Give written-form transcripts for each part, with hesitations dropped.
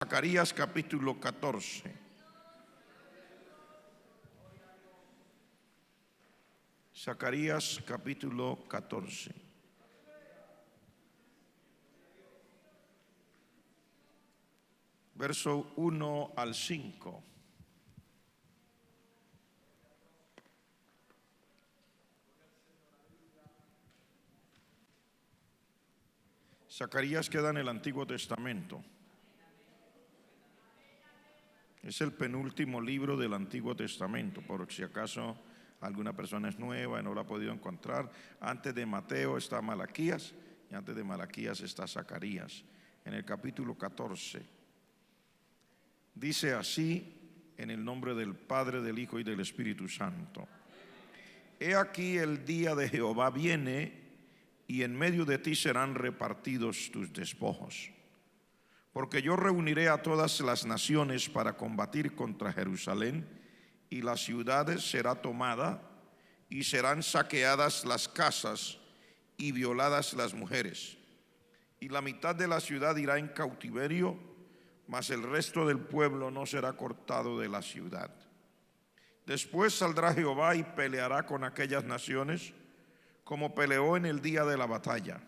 Zacarías capítulo 14. Zacarías capítulo 14. Verso 1 al 5. Zacarías queda en el Antiguo Testamento. Es el penúltimo libro del Antiguo Testamento, por si acaso alguna persona es nueva y no lo ha podido encontrar. Antes de Mateo está Malaquías y antes de Malaquías está Zacarías. En el capítulo 14 dice así, en el nombre del Padre, del Hijo y del Espíritu Santo: He aquí el día de Jehová viene, y en medio de ti serán repartidos tus despojos. Porque yo reuniré a todas las naciones para combatir contra Jerusalén, y la ciudad será tomada, y serán saqueadas las casas, y violadas las mujeres. Y la mitad de la ciudad irá en cautiverio, mas el resto del pueblo no será cortado de la ciudad. Después saldrá Jehová y peleará con aquellas naciones, como peleó en el día de la batalla.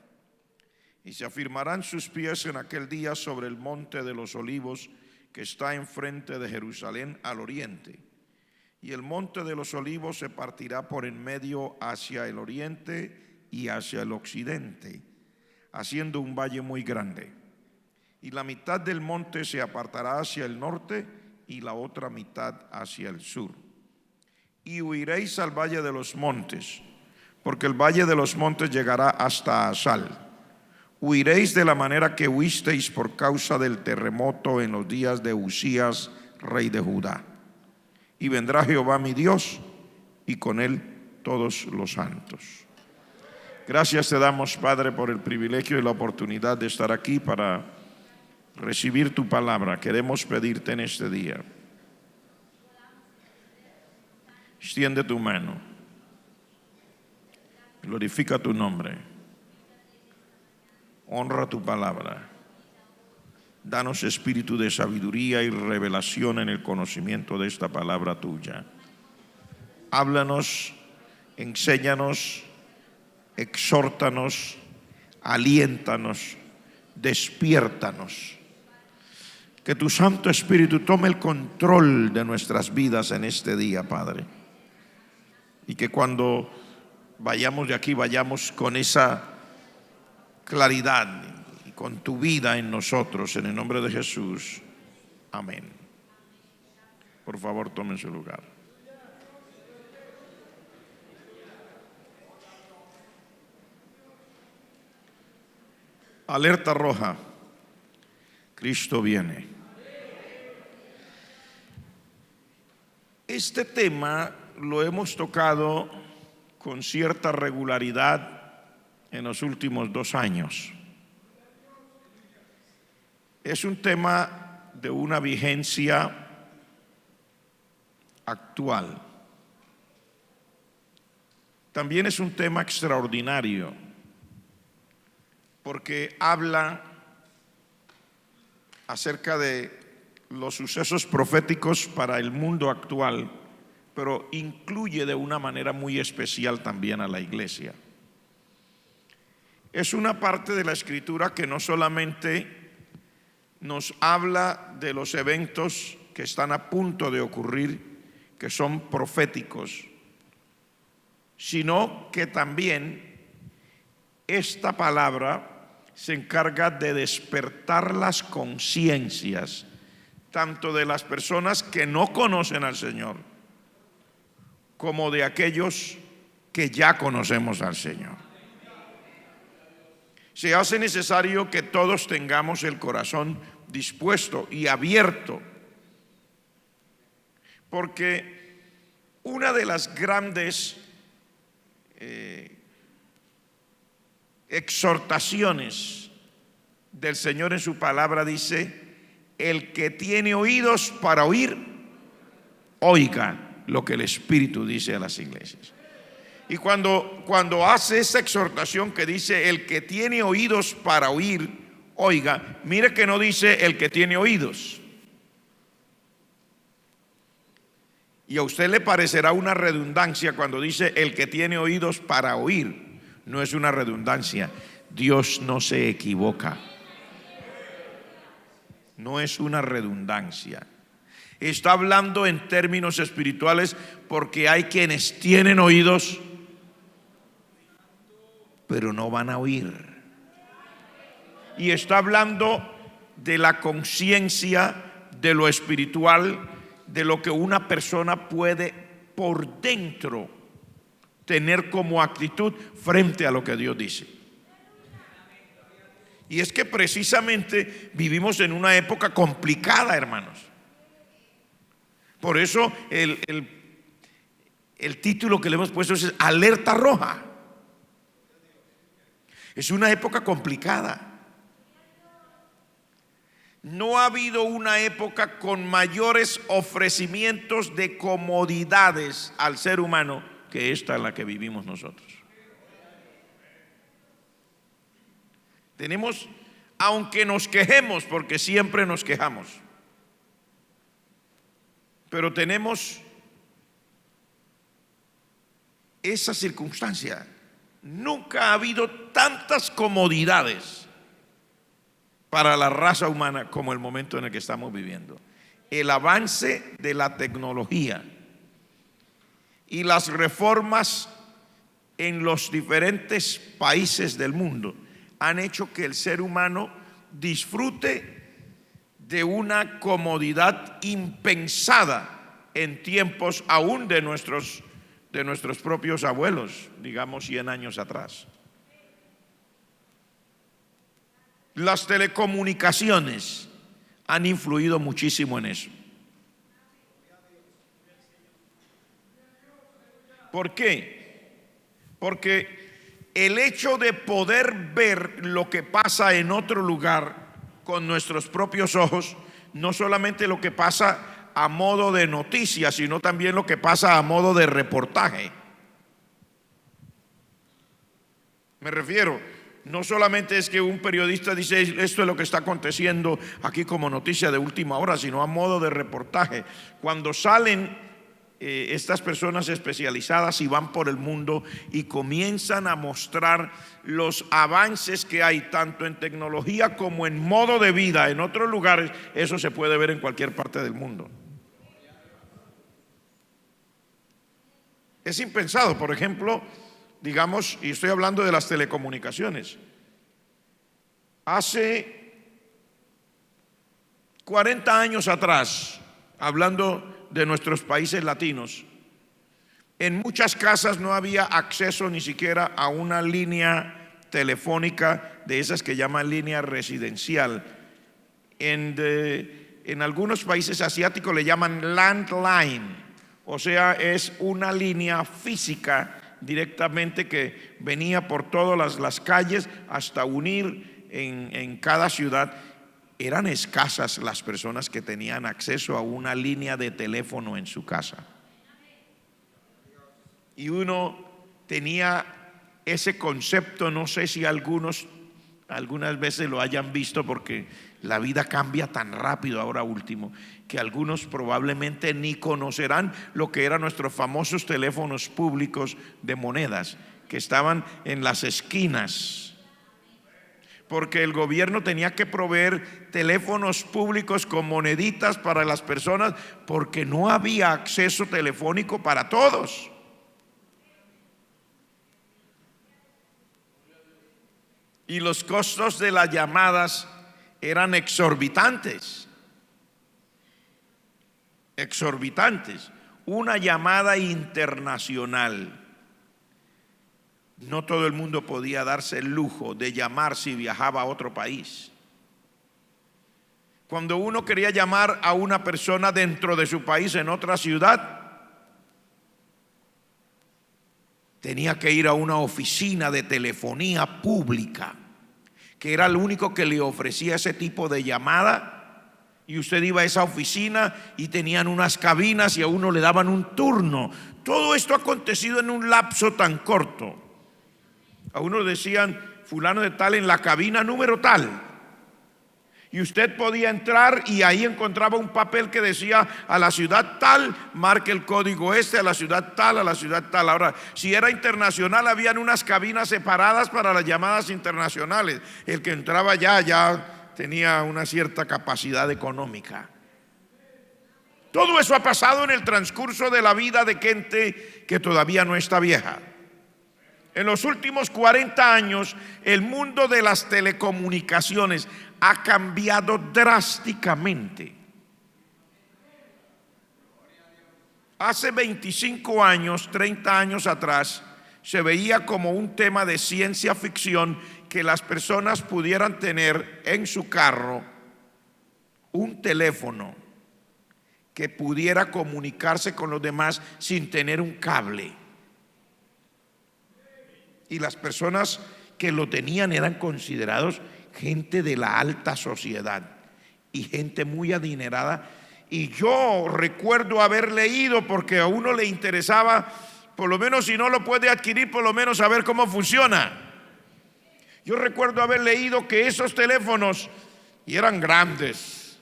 Y se afirmarán sus pies en aquel día sobre el monte de los olivos que está enfrente de Jerusalén al oriente. Y el monte de los olivos se partirá por en medio hacia el oriente y hacia el occidente, haciendo un valle muy grande. Y la mitad del monte se apartará hacia el norte y la otra mitad hacia el sur. Y huiréis al valle de los montes, porque el valle de los montes llegará hasta Asal. Huiréis de la manera que huisteis por causa del terremoto en los días de Usías, rey de Judá. Y vendrá Jehová mi Dios, y con él todos los santos. Gracias te damos, Padre, por el privilegio y la oportunidad de estar aquí para recibir tu palabra. Queremos pedirte en este día: extiende tu mano, glorifica tu nombre, honra tu palabra. Danos espíritu de sabiduría y revelación en el conocimiento de esta palabra tuya. Háblanos, enséñanos, exhórtanos, aliéntanos, despiértanos. Que tu Santo Espíritu tome el control de nuestras vidas en este día, Padre. Y que cuando vayamos de aquí, vayamos con esa claridad y con tu vida en nosotros, en el nombre de Jesús. Amén. Por favor, tomen su lugar. Alerta roja: Cristo viene. Este tema lo hemos tocado con cierta regularidad en los últimos 2 años. Es un tema de una vigencia actual. También es un tema extraordinario, porque habla acerca de los sucesos proféticos para el mundo actual, pero incluye de una manera muy especial también a la iglesia. Es una parte de la Escritura que no solamente nos habla de los eventos que están a punto de ocurrir, que son proféticos, sino que también esta palabra se encarga de despertar las conciencias, tanto de las personas que no conocen al Señor, como de aquellos que ya conocemos al Señor. Se hace necesario que todos tengamos el corazón dispuesto y abierto, porque una de las grandes exhortaciones del Señor en su palabra dice: el que tiene oídos para oír, oiga lo que el Espíritu dice a las iglesias. Y cuando hace esa exhortación que dice: el que tiene oídos para oír, oiga, mire que no dice el que tiene oídos. Y a usted le parecerá una redundancia cuando dice el que tiene oídos para oír. No es una redundancia. Dios no se equivoca. No es una redundancia. Está hablando en términos espirituales porque hay quienes tienen oídos, pero no van a oír. Y está hablando de la conciencia de lo espiritual, de lo que una persona puede por dentro tener como actitud frente a lo que Dios dice. Y es que precisamente vivimos en una época complicada, hermanos. Por eso el título que le hemos puesto es Alerta Roja. Es una época complicada. No ha habido una época con mayores ofrecimientos de comodidades al ser humano que esta en la que vivimos nosotros. Tenemos, aunque nos quejemos, porque siempre nos quejamos, pero tenemos esa circunstancia. Nunca ha habido tantas comodidades para la raza humana como el momento en el que estamos viviendo. El avance de la tecnología y las reformas en los diferentes países del mundo han hecho que el ser humano disfrute de una comodidad impensada en tiempos aún de nuestros propios abuelos, digamos 100 años atrás. Las telecomunicaciones han influido muchísimo en eso. ¿Por qué? Porque el hecho de poder ver lo que pasa en otro lugar con nuestros propios ojos, no solamente lo que pasa a modo de noticia, sino también lo que pasa a modo de reportaje. Me refiero, no solamente es que un periodista dice esto es lo que está aconteciendo aquí como noticia de última hora, sino a modo de reportaje. Cuando salen estas personas especializadas y van por el mundo y comienzan a mostrar los avances que hay tanto en tecnología como en modo de vida en otros lugares, eso se puede ver en cualquier parte del mundo. Es impensado, por ejemplo, digamos, y estoy hablando de las telecomunicaciones. Hace 40 años atrás, hablando de nuestros países latinos, en muchas casas no había acceso ni siquiera a una línea telefónica de esas que llaman línea residencial. En algunos países asiáticos le llaman landline, o sea, es una línea física directamente que venía por todas las calles hasta unir en cada ciudad. Eran escasas las personas que tenían acceso a una línea de teléfono en su casa. Y uno tenía ese concepto, no sé si algunas veces lo hayan visto porque la vida cambia tan rápido ahora último, que algunos probablemente ni conocerán lo que eran nuestros famosos teléfonos públicos de monedas, que estaban en las esquinas. Porque el gobierno tenía que proveer teléfonos públicos con moneditas para las personas porque no había acceso telefónico para todos. Y los costos de las llamadas eran exorbitantes. Exorbitantes. Una llamada internacional. No todo el mundo podía darse el lujo de llamar si viajaba a otro país. Cuando uno quería llamar a una persona dentro de su país en otra ciudad, tenía que ir a una oficina de telefonía pública, que era el único que le ofrecía ese tipo de llamada, y usted iba a esa oficina y tenían unas cabinas y a uno le daban un turno. Todo esto ha acontecido en un lapso tan corto. A uno decían fulano de tal en la cabina número tal, Y usted podía entrar y ahí encontraba un papel que decía: a la ciudad tal, marque el código este, a la ciudad tal, a la ciudad tal. Ahora, si era internacional, habían unas cabinas separadas para las llamadas internacionales. El que entraba ya tenía una cierta capacidad económica. Todo eso ha pasado en el transcurso de la vida de gente que todavía no está vieja. En los últimos 40 años, el mundo de las telecomunicaciones ha cambiado drásticamente. Hace 25 años, 30 años atrás, se veía como un tema de ciencia ficción que las personas pudieran tener en su carro un teléfono que pudiera comunicarse con los demás sin tener un cable. Y las personas que lo tenían eran considerados gente de la alta sociedad y gente muy adinerada. Y yo recuerdo haber leído, porque a uno le interesaba, por lo menos si no lo puede adquirir, por lo menos saber cómo funciona. Yo recuerdo haber leído que esos teléfonos, y eran grandes,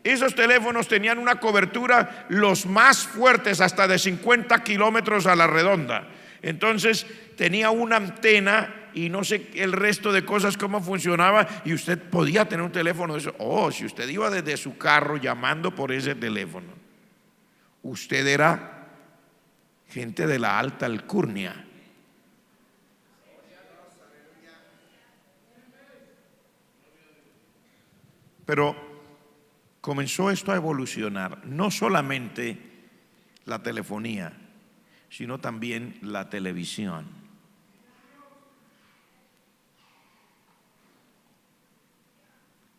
esos teléfonos tenían una cobertura los más fuertes hasta de 50 kilómetros a la redonda. Entonces tenía una antena y no sé el resto de cosas cómo funcionaba, y usted podía tener un teléfono de eso. Si usted iba desde su carro llamando por ese teléfono, usted era gente de la alta alcurnia. Pero comenzó esto a evolucionar, no solamente la telefonía, sino también la televisión.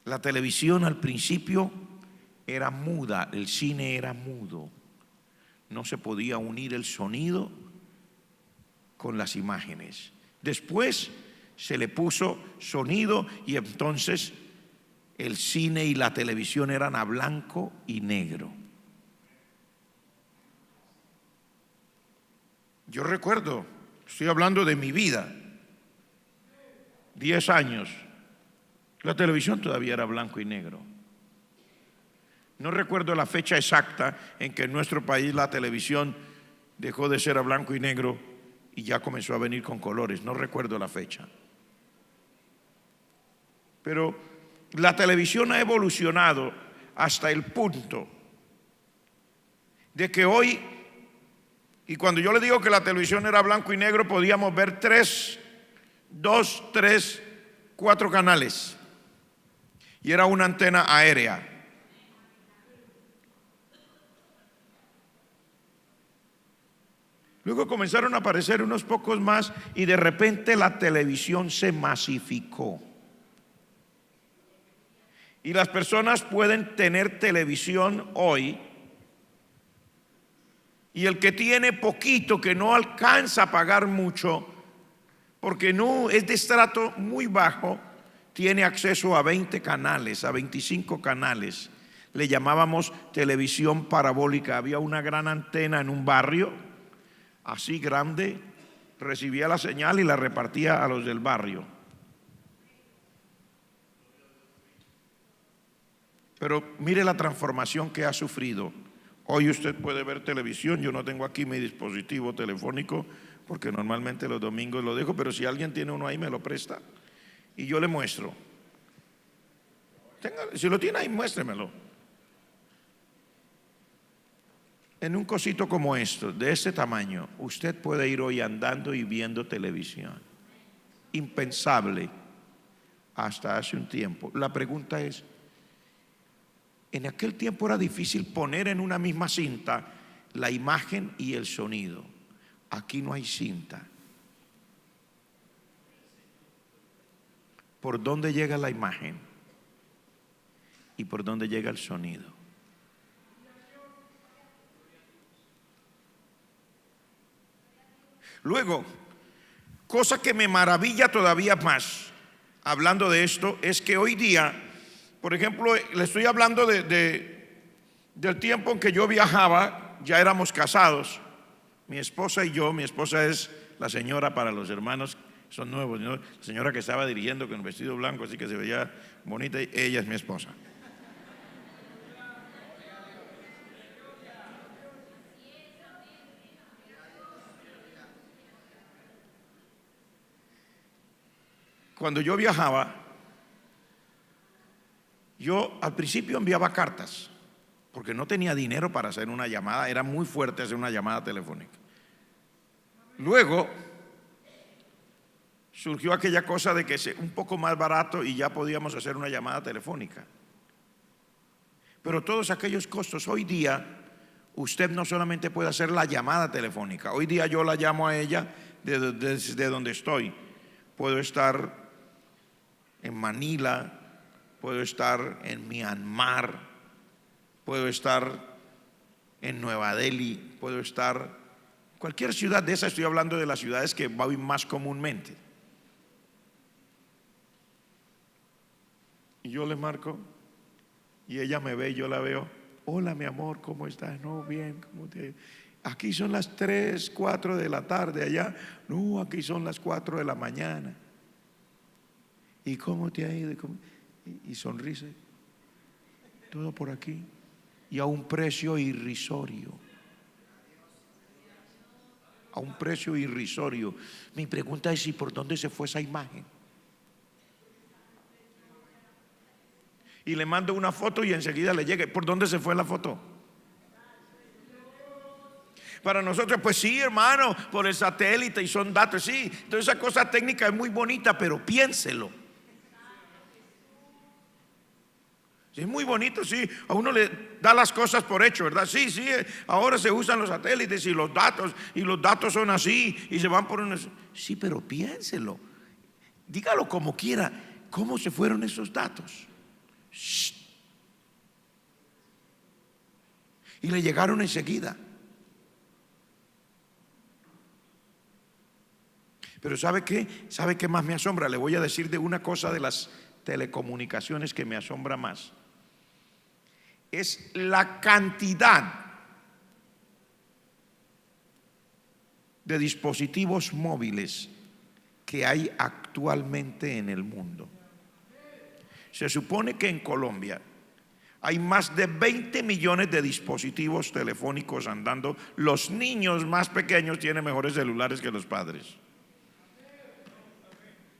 La televisión al principio era muda, el cine era mudo, no se podía unir el sonido con las imágenes. Después se le puso sonido y entonces el cine y la televisión eran a blanco y negro. Yo recuerdo, estoy hablando de mi vida, 10 años, la televisión todavía era blanco y negro. No recuerdo la fecha exacta en que en nuestro país la televisión dejó de ser a blanco y negro y ya comenzó a venir con colores. No recuerdo la fecha. Pero la televisión ha evolucionado hasta el punto de que hoy, y cuando yo le digo que la televisión era blanco y negro, podíamos ver 2, 3, 4 canales. Y era una antena aérea. Luego comenzaron a aparecer unos pocos más y de repente la televisión se masificó. Y las personas pueden tener televisión hoy. Y el que tiene poquito, que no alcanza a pagar mucho, porque no es de estrato muy bajo, tiene acceso a 20 canales, a 25 canales. Le llamábamos televisión parabólica. Había una gran antena en un barrio, así grande, recibía la señal y la repartía a los del barrio. Pero mire la transformación que ha sufrido. Hoy usted puede ver televisión. Yo no tengo aquí mi dispositivo telefónico porque normalmente los domingos lo dejo, pero si alguien tiene uno ahí me lo presta y yo le muestro. Si lo tiene ahí, muéstremelo. En un cosito como esto, de este tamaño, usted puede ir hoy andando y viendo televisión. Impensable hasta hace un tiempo. La pregunta es, en aquel tiempo era difícil poner en una misma cinta la imagen y el sonido. Aquí no hay cinta. ¿Por dónde llega la imagen? ¿Y por dónde llega el sonido? Luego, cosa que me maravilla todavía más, hablando de esto, es que hoy día, por ejemplo, le estoy hablando del tiempo en que yo viajaba, ya éramos casados, mi esposa y yo. Mi esposa es la señora para los hermanos son nuevos, ¿no? La señora que estaba dirigiendo con un vestido blanco, así que se veía bonita, ella es mi esposa. Cuando yo viajaba, yo al principio enviaba cartas, porque no tenía dinero para hacer una llamada, era muy fuerte hacer una llamada telefónica. Luego surgió aquella cosa de que es un poco más barato y ya podíamos hacer una llamada telefónica. Pero todos aquellos costos, hoy día usted no solamente puede hacer la llamada telefónica, hoy día yo la llamo a ella desde donde estoy. Puedo estar en Manila, puedo estar en Myanmar, puedo estar en Nueva Delhi, puedo estar en cualquier ciudad de esa. Estoy hablando de las ciudades que voy más comúnmente. Y yo le marco y ella me ve y yo la veo. Hola, mi amor, ¿cómo estás? No, bien, ¿cómo te...? Aquí son las 3, 4 de la tarde, allá. No, aquí son las 4 de la mañana. ¿Y cómo te ha ido? Y sonríe. Todo por aquí. Y a un precio irrisorio. A un precio irrisorio. Mi pregunta es: ¿y por dónde se fue esa imagen? Y le mando una foto y enseguida le llega. ¿Por dónde se fue la foto? Para nosotros, pues sí, hermano, por el satélite y son datos, sí. Entonces esa cosa técnica es muy bonita, pero piénselo. Es muy bonito, sí, a uno le da las cosas por hecho, ¿verdad? Sí, ahora se usan los satélites y los datos son así y se van por unos... Sí, pero piénselo, dígalo como quiera, ¿cómo se fueron esos datos? Shh. Y le llegaron enseguida. Pero ¿sabe qué? ¿Sabe qué más me asombra? Le voy a decir de una cosa de las telecomunicaciones que me asombra más. Es la cantidad de dispositivos móviles que hay actualmente en el mundo. Se supone que en Colombia hay más de 20 millones de dispositivos telefónicos andando. Los niños más pequeños tienen mejores celulares que los padres.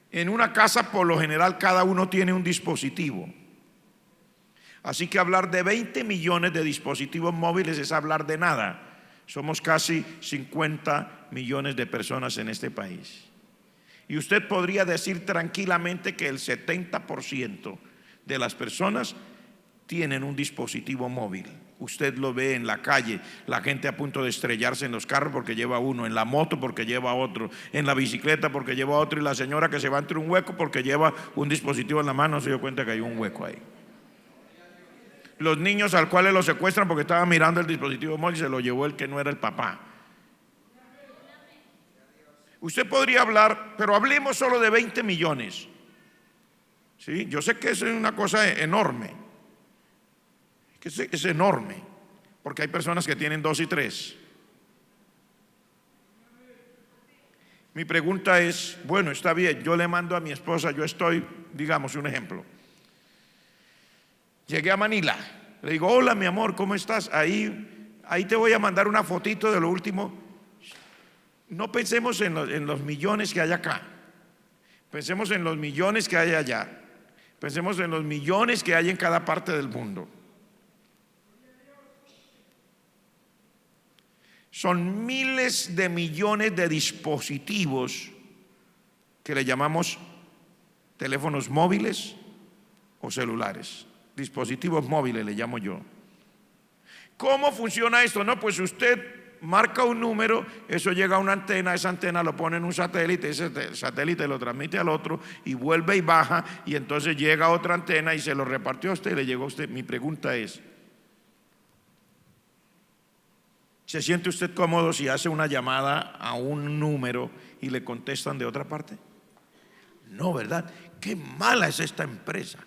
En una casa, por lo general, cada uno tiene un dispositivo. Así que hablar de 20 millones de dispositivos móviles es hablar de nada. Somos casi 50 millones de personas en este país. Y usted podría decir tranquilamente que el 70% de las personas tienen un dispositivo móvil. Usted lo ve en la calle, la gente a punto de estrellarse en los carros porque lleva uno, en la moto porque lleva otro, en la bicicleta porque lleva otro, y la señora que se va entre un hueco porque lleva un dispositivo en la mano, no se dio cuenta que hay un hueco ahí. Los niños al cual lo secuestran porque estaban mirando el dispositivo móvil, se lo llevó el que no era el papá. Usted podría hablar, pero hablemos solo de 20 millones. ¿Sí? Yo sé que eso es una cosa enorme. Que es enorme, porque hay personas que tienen 2 y 3. Mi pregunta es, bueno, está bien, yo le mando a mi esposa, yo estoy, digamos un ejemplo, llegué a Manila, le digo: hola, mi amor, ¿cómo estás? Ahí te voy a mandar una fotito de lo último. No pensemos en los millones que hay acá, pensemos en los millones que hay allá, pensemos en los millones que hay en cada parte del mundo. Son miles de millones de dispositivos que le llamamos teléfonos móviles o celulares. Dispositivos móviles le llamo yo. ¿Cómo funciona esto? No, pues usted marca un número, eso llega a una antena, esa antena lo pone en un satélite, ese satélite lo transmite al otro y vuelve y baja, y entonces llega a otra antena y se lo repartió a usted y le llegó a usted. Mi pregunta es: ¿se siente usted cómodo si hace una llamada a un número y le contestan de otra parte? No, ¿verdad? Qué mala es esta empresa.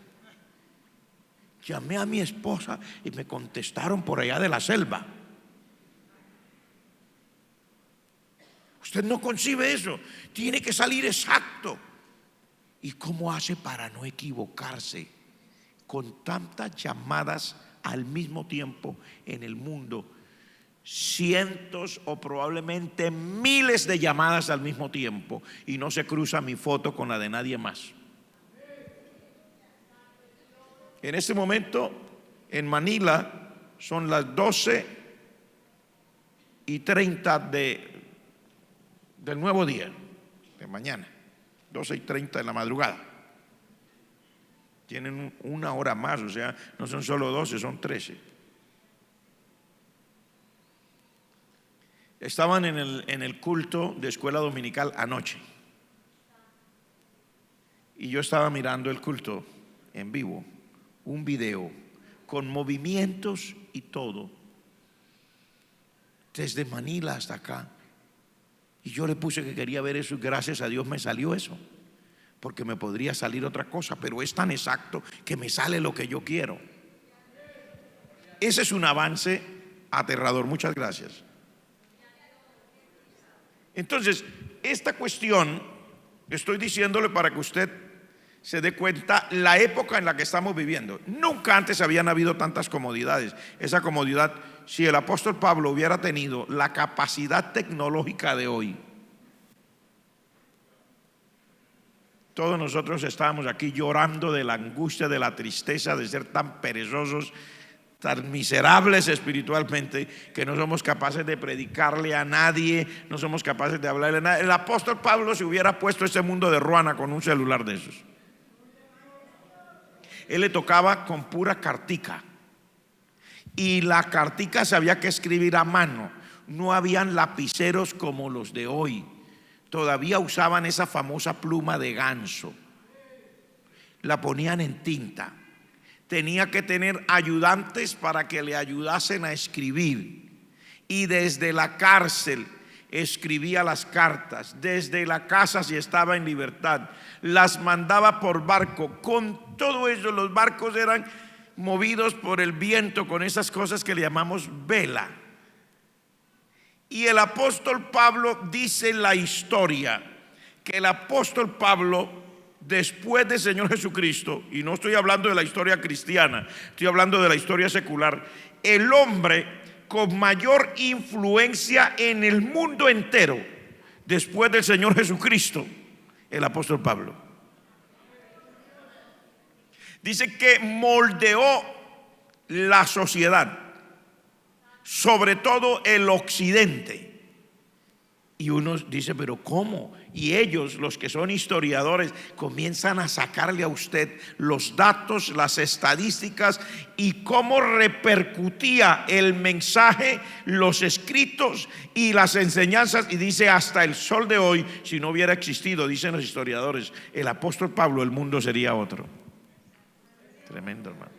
Llamé a mi esposa y me contestaron por allá de la selva. Usted no concibe eso. Tiene que salir exacto. ¿Y cómo hace para no equivocarse con tantas llamadas al mismo tiempo en el mundo? Cientos o probablemente miles de llamadas al mismo tiempo, y no se cruza mi foto con la de nadie más. En este momento en Manila son las 12:30 del nuevo día, de mañana, 12:30 de la madrugada. Tienen una hora más, o sea, no son solo 12, son 13. Estaban en el culto de escuela dominical anoche, y yo estaba mirando el culto en vivo, un video con movimientos y todo, desde Manila hasta acá. Y yo le puse que quería ver eso, y gracias a Dios me salió eso, porque me podría salir otra cosa, pero es tan exacto que me sale lo que yo quiero. Ese es un avance aterrador. Muchas gracias. Entonces, esta cuestión estoy diciéndole para que usted se dé cuenta la época en la que estamos viviendo. Nunca antes habían habido tantas comodidades. Esa comodidad, si el apóstol Pablo hubiera tenido la capacidad tecnológica de hoy, todos nosotros estábamos aquí llorando de la angustia, de la tristeza, de ser tan perezosos, tan miserables espiritualmente, que no somos capaces de predicarle a nadie, no somos capaces de hablarle a nadie. El apóstol Pablo se hubiera puesto ese mundo de ruana con un celular de esos. Él le tocaba con pura cartica, y la cartica se había que escribir a mano. No habían lapiceros como los de hoy. Todavía usaban esa famosa pluma de ganso, la ponían en tinta. Tenía que tener ayudantes para que le ayudasen a escribir, y desde la cárcel escribía las cartas, desde la casa, si estaba en libertad, las mandaba por barco. Con todo eso, los barcos eran movidos por el viento con esas cosas que le llamamos vela. Y el apóstol Pablo dice en la historia que el apóstol Pablo, después del Señor Jesucristo, y no estoy hablando de la historia cristiana, estoy hablando de la historia secular, el hombre con mayor influencia en el mundo entero después del Señor Jesucristo, el apóstol Pablo. Dice que moldeó la sociedad, sobre todo el occidente. Y uno dice, pero ¿cómo? Y ellos, los que son historiadores, comienzan a sacarle a usted los datos, las estadísticas, y cómo repercutía el mensaje, los escritos y las enseñanzas. Y dice, hasta el sol de hoy, si no hubiera existido, dicen los historiadores, el apóstol Pablo, el mundo sería otro. Tremendo, hermano.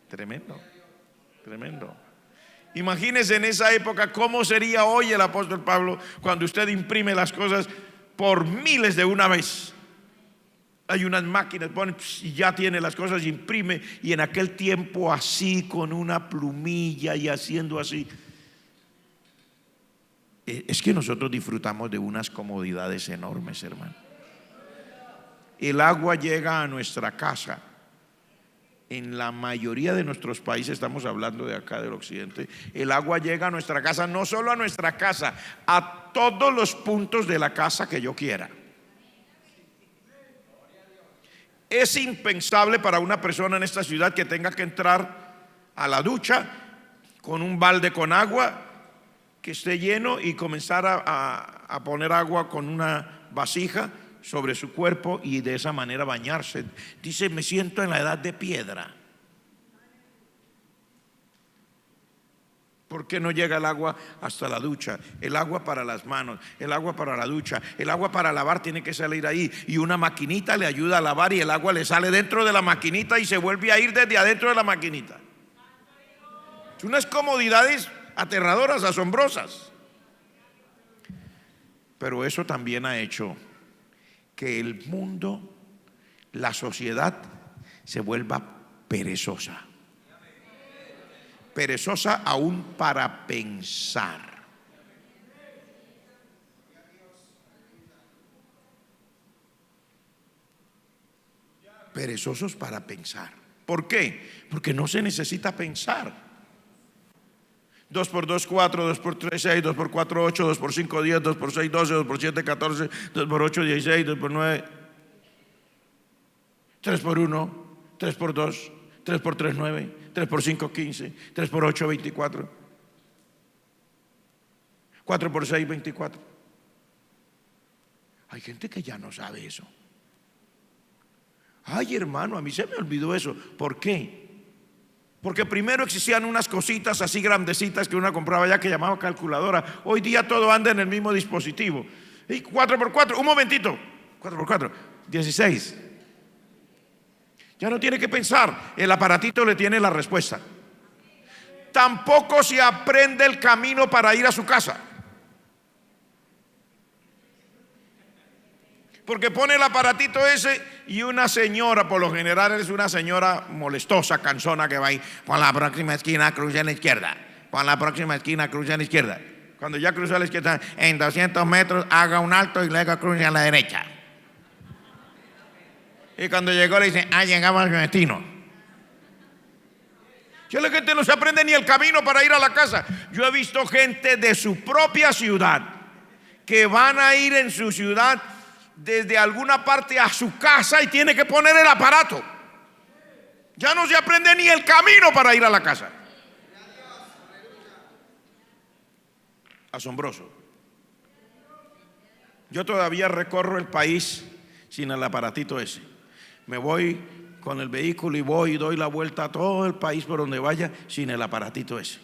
Tremendo, tremendo. Imagínese en esa época cómo sería hoy el apóstol Pablo, cuando usted imprime las cosas por miles de una vez. Hay unas máquinas, pone y ya tiene las cosas, imprime, y en aquel tiempo así, con una plumilla y haciendo así. Es que nosotros disfrutamos de unas comodidades enormes, hermano. El agua llega a nuestra casa. En la mayoría de nuestros países, estamos hablando de acá del occidente, el agua llega a nuestra casa, no solo a nuestra casa, a todos los puntos de la casa que yo quiera. Es impensable para una persona en esta ciudad que tenga que entrar a la ducha con un balde con agua que esté lleno y comenzar a poner agua con una vasija sobre su cuerpo y de esa manera bañarse. Dice, me siento en la edad de piedra. ¿Por qué no llega el agua hasta la ducha? El agua para las manos, el agua para la ducha, el agua para lavar tiene que salir ahí, y una maquinita le ayuda a lavar, y el agua le sale dentro de la maquinita y se vuelve a ir desde adentro de la maquinita. Son unas comodidades aterradoras, asombrosas. Pero eso también ha hecho que el mundo, la sociedad, se vuelva perezosa. Perezosa aún para pensar. perezosos para pensar. ¿Por qué? Porque no se necesita pensar. 2 por 2, 4, 2 por 3, 6, 2 por 4, 8, 2 por 5, 10, 2 por 6, 12, 2 por 7, 14, 2 por 8, 16, 2 por 9, 3 por 1, 3 por 2, 3 por 3, 9, 3 por 5, 15, 3 por 8, 24, 4 por 6, 24. Hay gente que ya no sabe eso. Ay, hermano, a mí se me olvidó eso. ¿Por qué? Porque primero existían unas cositas así grandecitas que uno compraba ya, que llamaba calculadora. Hoy día todo anda en el mismo dispositivo. Y 4 por 4, un momentito. 4 por 4, 16. Ya no tiene que pensar, el aparatito le tiene la respuesta. Tampoco se aprende el camino para ir a su casa, porque pone el aparatito ese y una señora, por lo general es una señora molestosa, cansona, que va ahí: por la próxima esquina cruza a la izquierda, por la próxima esquina cruza a la izquierda. Cuando ya cruzó a la izquierda, en 200 metros haga un alto y luego cruce a la derecha. Y cuando llegó le dice: llegamos al destino. Yo, la gente no se aprende ni el camino para ir a la casa. Yo he visto gente de su propia ciudad que van a ir en su ciudad desde alguna parte a su casa y tiene que poner el aparato. Ya no se aprende ni el camino para ir a la casa. Asombroso. Yo todavía recorro el país sin el aparatito ese. Me voy con el vehículo y voy y doy la vuelta a todo el país por donde vaya sin el aparatito ese.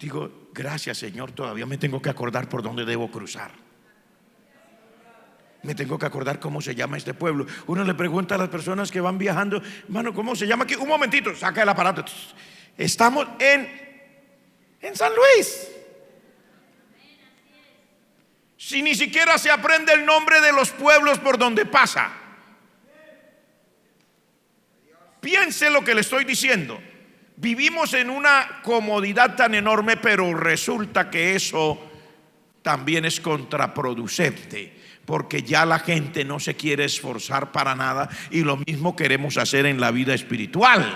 Digo: gracias, Señor, todavía me tengo que acordar por dónde debo cruzar. Me tengo que acordar cómo se llama este pueblo. Uno le pregunta a las personas que van viajando: hermano, ¿cómo se llama aquí? Un momentito, saca el aparato. Estamos en San Luis. Si ni siquiera se aprende el nombre de los pueblos por donde pasa. Piense lo que le estoy diciendo. Vivimos en una comodidad tan enorme, pero resulta que eso también es contraproducente, porque ya la gente no se quiere esforzar para nada, y lo mismo queremos hacer en la vida espiritual.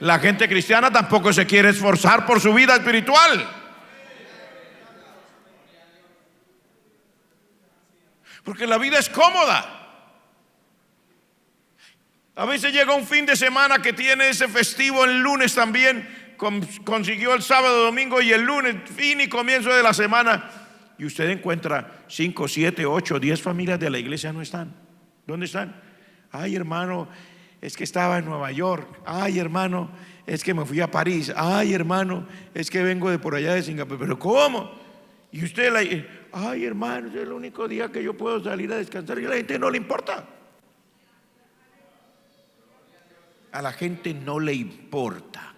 La gente cristiana tampoco se quiere esforzar por su vida espiritual, porque la vida es cómoda. A veces llega un fin de semana que tiene ese festivo, el lunes también consiguió el sábado, domingo y el lunes, fin y comienzo de la semana, y usted encuentra 5, 7, 8, 10 familias de la iglesia no están. ¿Dónde están? Ay, hermano, es que estaba en Nueva York. Ay, hermano, es que me fui a París. Ay, hermano, es que vengo de por allá de Singapur. ¿Pero cómo? Y usted, ay, hermano, es el único día que yo puedo salir a descansar. Y a la gente no le importa. A la gente no le importa.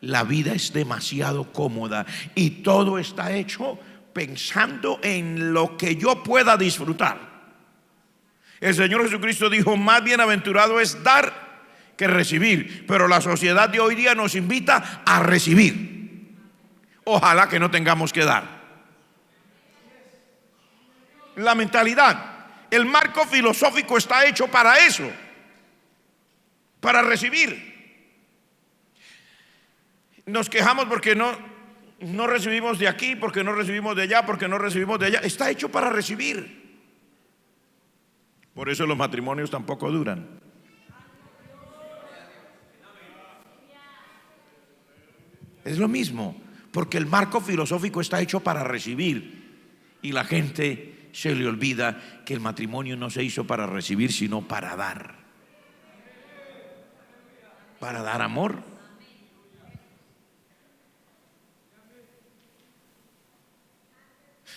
La vida es demasiado cómoda y todo está hecho pensando en lo que yo pueda disfrutar. El Señor Jesucristo dijo: más bienaventurado es dar que recibir. Pero la sociedad de hoy día nos invita a recibir. Ojalá que no tengamos que dar. La mentalidad, el marco filosófico está hecho para eso, para recibir. Nos quejamos porque no recibimos de aquí, porque no recibimos de allá, porque no recibimos de allá. Está hecho para recibir. Por eso los matrimonios tampoco duran. Es lo mismo, porque el marco filosófico está hecho para recibir, y la gente se le olvida que el matrimonio no se hizo para recibir, sino para dar. Para dar amor.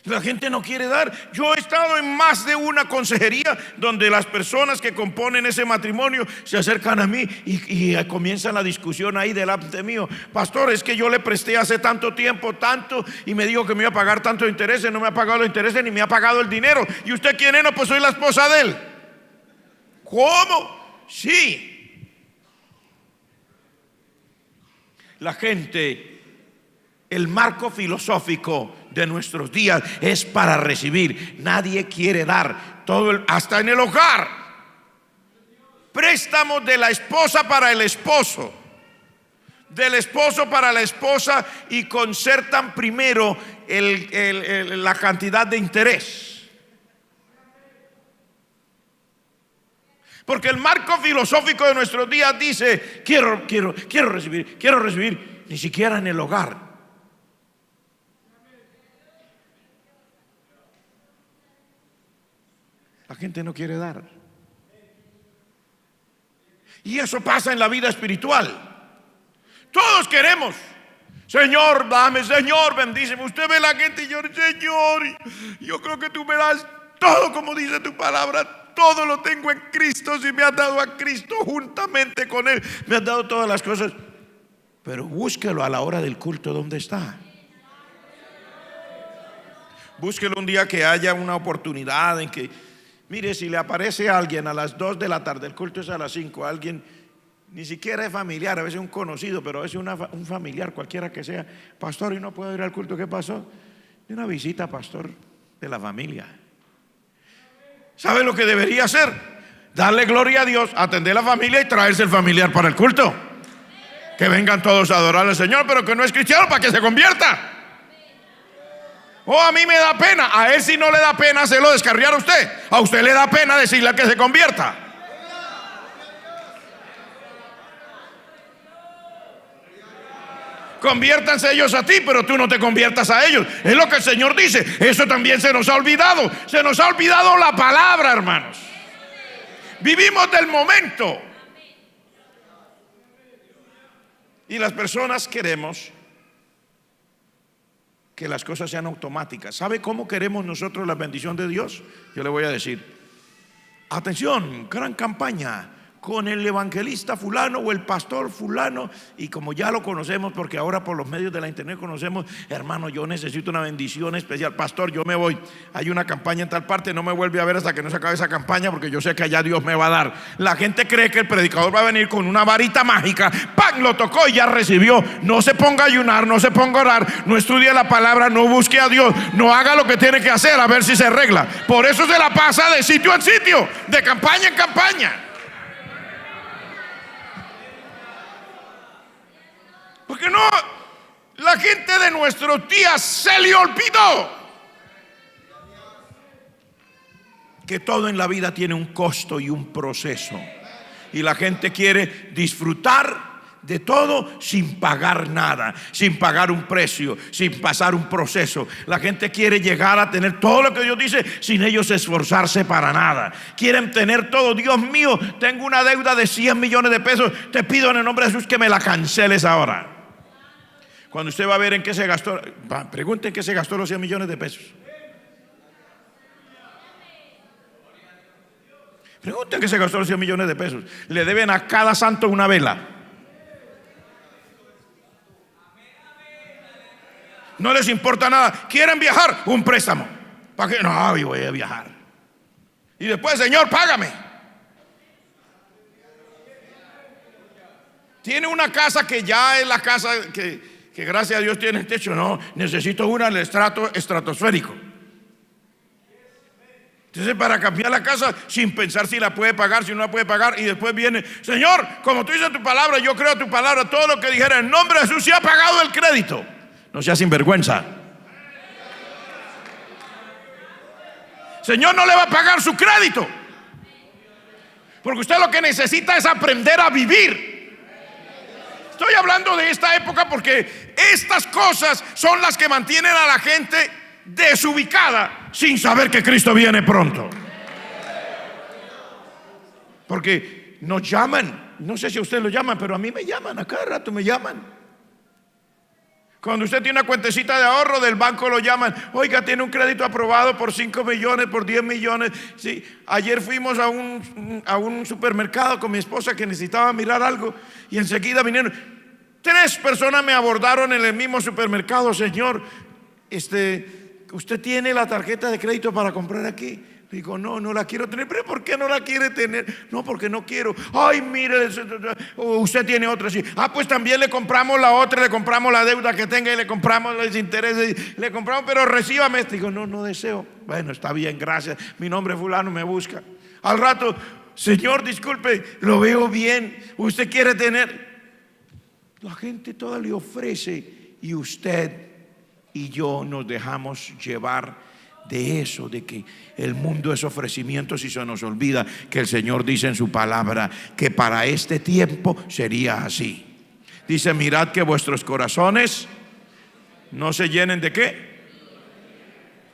La gente no quiere dar. Yo he estado en más de una consejería donde las personas que componen ese matrimonio se acercan a mí y comienzan la discusión ahí delante mío: pastor, es que yo le presté hace tanto tiempo, tanto, y me dijo que me iba a pagar tanto de intereses, no me ha pagado los intereses ni me ha pagado el dinero. ¿Y usted quién es? No, pues soy la esposa de él. ¿Cómo? Sí. La gente, el marco filosófico de nuestros días es para recibir. Nadie quiere dar. Hasta en el hogar préstamos de la esposa para el esposo, del esposo para la esposa, y concertan primero la cantidad de interés. Porque el marco filosófico de nuestros días dice: quiero recibir, ni siquiera en el hogar. La gente no quiere dar. Y eso pasa en la vida espiritual. Todos queremos: Señor, dame, Señor, bendíceme. Usted ve la gente y llora: Señor, yo creo que tú me das todo como dice tu palabra. Todo lo tengo en Cristo. Si me has dado a Cristo, juntamente con Él me has dado todas las cosas. Pero búsquelo a la hora del culto. ¿Dónde está? Búsquelo un día que haya una oportunidad en que, mire, si le aparece a alguien a las 2 de la tarde, el culto es a las 5, alguien, ni siquiera es familiar, a veces un conocido, pero a veces un familiar, cualquiera que sea: pastor, ¿y no puedo ir al culto? ¿Qué pasó? De una visita, pastor, de la familia. ¿Sabe lo que debería hacer? Darle gloria a Dios, atender a la familia y traerse el familiar para el culto. Que vengan todos a adorar al Señor, pero que no es cristiano, para que se convierta. Oh, a mí me da pena. A él, si no le da pena hacerlo descarriar a usted. A usted le da pena decirle a que se convierta. Conviértanse ellos a ti, pero tú no te conviertas a ellos. Es lo que el Señor dice. Eso también se nos ha olvidado. Se nos ha olvidado la palabra, hermanos. Vivimos del momento. Y las personas queremos que las cosas sean automáticas. ¿Sabe cómo queremos nosotros la bendición de Dios? Yo le voy a decir: atención, gran campaña con el evangelista fulano o el pastor fulano. Y como ya lo conocemos, porque ahora por los medios de la internet conocemos: hermano, yo necesito una bendición especial. Pastor, yo me voy, hay una campaña en tal parte, no me vuelve a ver hasta que no se acabe esa campaña, porque yo sé que allá Dios me va a dar. La gente cree que el predicador va a venir con una varita mágica, ¡pam!, lo tocó y ya recibió. No se ponga a ayunar, no se ponga a orar, no estudie la palabra, no busque a Dios, no haga lo que tiene que hacer, a ver si se arregla. Por eso se la pasa de sitio en sitio, de campaña en campaña. Porque no, la gente de nuestros días se le olvidó que todo en la vida tiene un costo y un proceso. Y la gente quiere disfrutar de todo sin pagar nada, sin pagar un precio, sin pasar un proceso. La gente quiere llegar a tener todo lo que Dios dice sin ellos esforzarse para nada. Quieren tener todo. Dios mío, tengo una deuda de 100 millones de pesos. Te pido en el nombre de Jesús que me la canceles ahora. Cuando usted va a ver en qué se gastó, pregunte en qué se gastó los 100 millones de pesos. Pregunten en qué se gastó los 100 millones de pesos. Le deben a cada santo una vela. No les importa nada. ¿Quieren viajar? Un préstamo. ¿Para qué? No, yo voy a viajar. Y después: Señor, págame. Tiene una casa que ya es la casa que gracias a Dios tiene el techo. No, necesito una en el estrato estratosférico. Entonces, para cambiar la casa, sin pensar si la puede pagar, si no la puede pagar, y después viene: Señor, como tú dices tu palabra, yo creo tu palabra, todo lo que dijera en nombre de Jesús, se ha pagado el crédito. No sea sinvergüenza. Señor no le va a pagar su crédito, porque usted lo que necesita es aprender a vivir. Estoy hablando de esta época porque estas cosas son las que mantienen a la gente desubicada, sin saber que Cristo viene pronto. Porque nos llaman, no sé si a usted lo llaman, pero a mí me llaman, a cada rato me llaman. Cuando usted tiene una cuentecita de ahorro del banco, lo llaman: oiga, tiene un crédito aprobado por 5 millones, por 10 millones. Sí, ayer fuimos a un supermercado con mi esposa que necesitaba mirar algo, y enseguida vinieron 3 personas, me abordaron en el mismo supermercado: señor, ¿usted tiene la tarjeta de crédito para comprar aquí? Digo: no, no la quiero tener. ¿Pero por qué no la quiere tener? No, porque no quiero. Ay, mire, usted tiene otra. Sí. Pues también le compramos la otra, le compramos la deuda que tenga y le compramos los intereses, le compramos, pero recíbame. Digo: no, no deseo. Bueno, está bien, gracias. Mi nombre es fulano, me busca. Al rato: Señor, disculpe, lo veo bien, usted quiere tener. La gente toda le ofrece y usted y yo nos dejamos llevar de eso, de que el mundo es ofrecimientos, y se nos olvida que el Señor dice en su palabra que para este tiempo sería así. Dice: mirad que vuestros corazones no se llenen de ¿qué?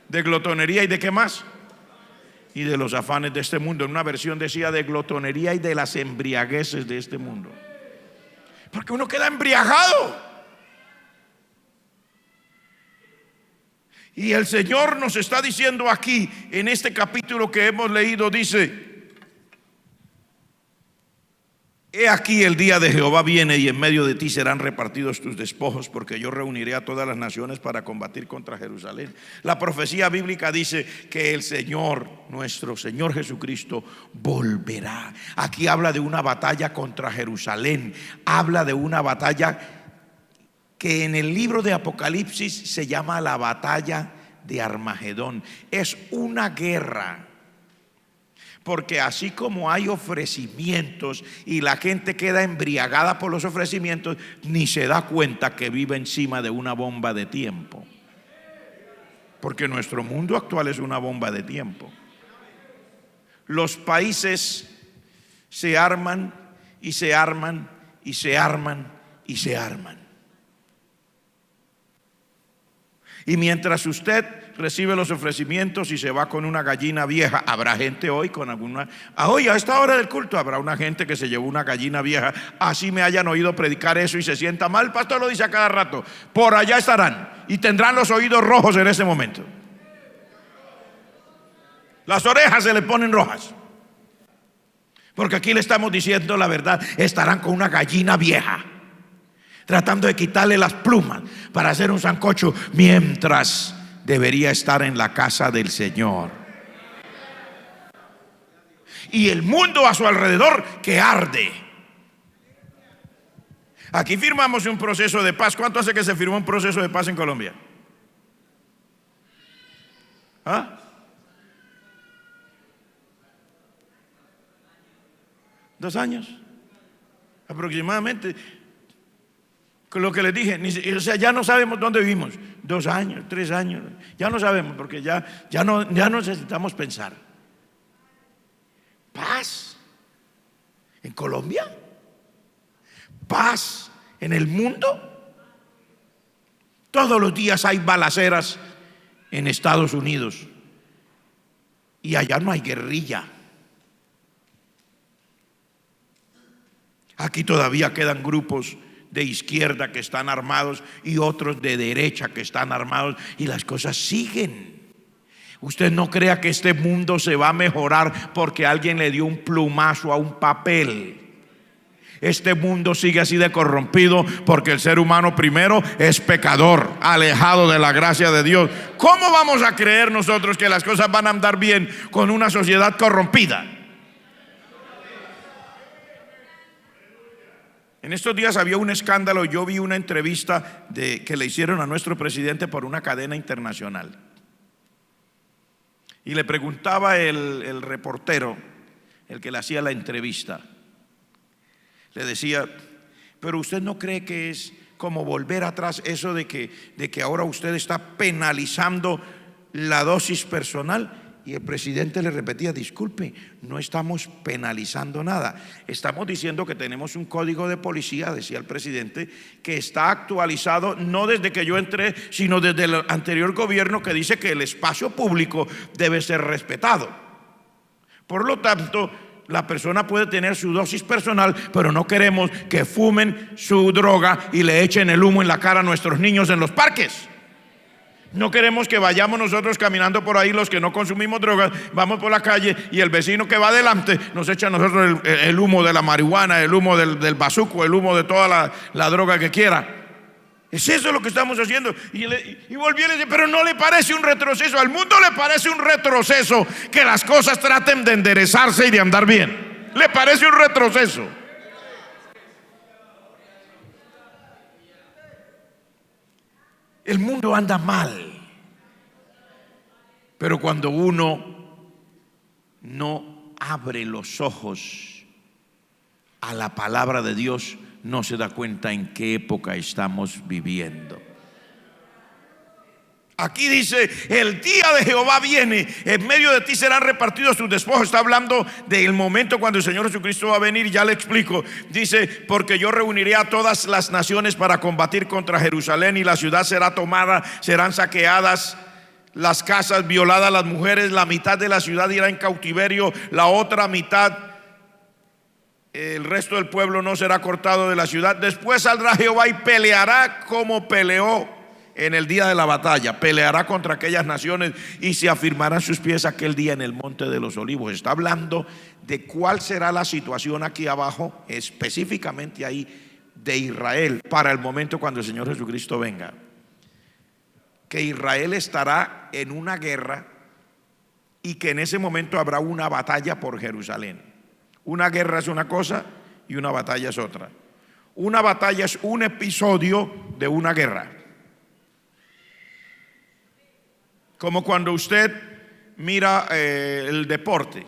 De glotonería y de ¿qué más? Y de los afanes de este mundo. En una versión decía de glotonería y de las embriagueces de este mundo. Porque uno queda embriagado. Y el Señor nos está diciendo aquí, en este capítulo que hemos leído, dice: he aquí el día de Jehová viene, y en medio de ti serán repartidos tus despojos, porque yo reuniré a todas las naciones para combatir contra Jerusalén. La profecía bíblica dice que el Señor, nuestro Señor Jesucristo, volverá. Aquí habla de una batalla contra Jerusalén. Habla de una batalla que en el libro de Apocalipsis se llama la batalla de Armagedón. Es una guerra, porque así como hay ofrecimientos y la gente queda embriagada por los ofrecimientos, ni se da cuenta que vive encima de una bomba de tiempo, porque nuestro mundo actual es una bomba de tiempo. Los países se arman y se arman y se arman y se arman. Y mientras usted recibe los ofrecimientos y se va con una gallina vieja, habrá gente hoy con alguna, hoy a esta hora del culto habrá una gente que se llevó una gallina vieja, así me hayan oído predicar eso y se sienta mal. El pastor lo dice a cada rato: por allá estarán y tendrán los oídos rojos en ese momento. Las orejas se le ponen rojas, porque aquí le estamos diciendo la verdad. Estarán con una gallina vieja, tratando de quitarle las plumas para hacer un sancocho, mientras debería estar en la casa del Señor. Y el mundo a su alrededor que arde. Aquí firmamos un proceso de paz. ¿Cuánto hace que se firmó un proceso de paz en Colombia? ¿Ah? ¿2 años? Aproximadamente. Con lo que les dije, o sea, ya no sabemos dónde vivimos. 2 años, 3 años, ya no sabemos, porque ya no necesitamos pensar. Paz en Colombia, paz en el mundo. Todos los días hay balaceras en Estados Unidos y allá no hay guerrilla. Aquí todavía quedan grupos de izquierda que están armados y otros de derecha que están armados, y las cosas siguen. Usted no crea que este mundo se va a mejorar porque alguien le dio un plumazo a un papel. Este mundo sigue así de corrompido porque el ser humano primero es pecador, alejado de la gracia de Dios. ¿Cómo vamos a creer nosotros que las cosas van a andar bien con una sociedad corrompida? En estos días había un escándalo. Yo vi una entrevista que le hicieron a nuestro presidente por una cadena internacional. Y le preguntaba el reportero, el que le hacía la entrevista, le decía: pero usted no cree que es como volver atrás eso de que ahora usted está penalizando la dosis personal? Y el presidente le repetía: disculpe, no estamos penalizando nada. Estamos diciendo que tenemos un código de policía, decía el presidente, que está actualizado no desde que yo entré, sino desde el anterior gobierno, que dice que el espacio público debe ser respetado. Por lo tanto, la persona puede tener su dosis personal, pero no queremos que fumen su droga y le echen el humo en la cara a nuestros niños en los parques. No queremos que vayamos nosotros caminando por ahí, los que no consumimos drogas, vamos por la calle y el vecino que va adelante nos echa a nosotros el humo de la marihuana, el humo del bazuco, el humo de toda la droga que quiera. Es eso lo que estamos haciendo. Y volvió y le dice: pero ¿no le parece un retroceso? Al mundo le parece un retroceso que las cosas traten de enderezarse y de andar bien. ¿Le parece un retroceso? El mundo anda mal, pero cuando uno no abre los ojos a la palabra de Dios, no se da cuenta en qué época estamos viviendo. Aquí dice: el día de Jehová viene, en medio de ti serán repartidos tus despojos. Está hablando del momento cuando el Señor Jesucristo va a venir. Ya le explico. Dice: porque yo reuniré a todas las naciones para combatir contra Jerusalén, y la ciudad será tomada, serán saqueadas las casas, violadas las mujeres, la mitad de la ciudad irá en cautiverio, la otra mitad, el resto del pueblo no será cortado de la ciudad. Después saldrá Jehová y peleará como peleó en el día de la batalla, peleará contra aquellas naciones y se afirmarán sus pies aquel día en el monte de los olivos. Está hablando de cuál será la situación aquí abajo, específicamente ahí de Israel, para el momento cuando el Señor Jesucristo venga. Que Israel estará en una guerra y que en ese momento habrá una batalla por Jerusalén. Una guerra es una cosa y una batalla es otra. Una batalla es un episodio de una guerra. Como cuando usted mira el deporte.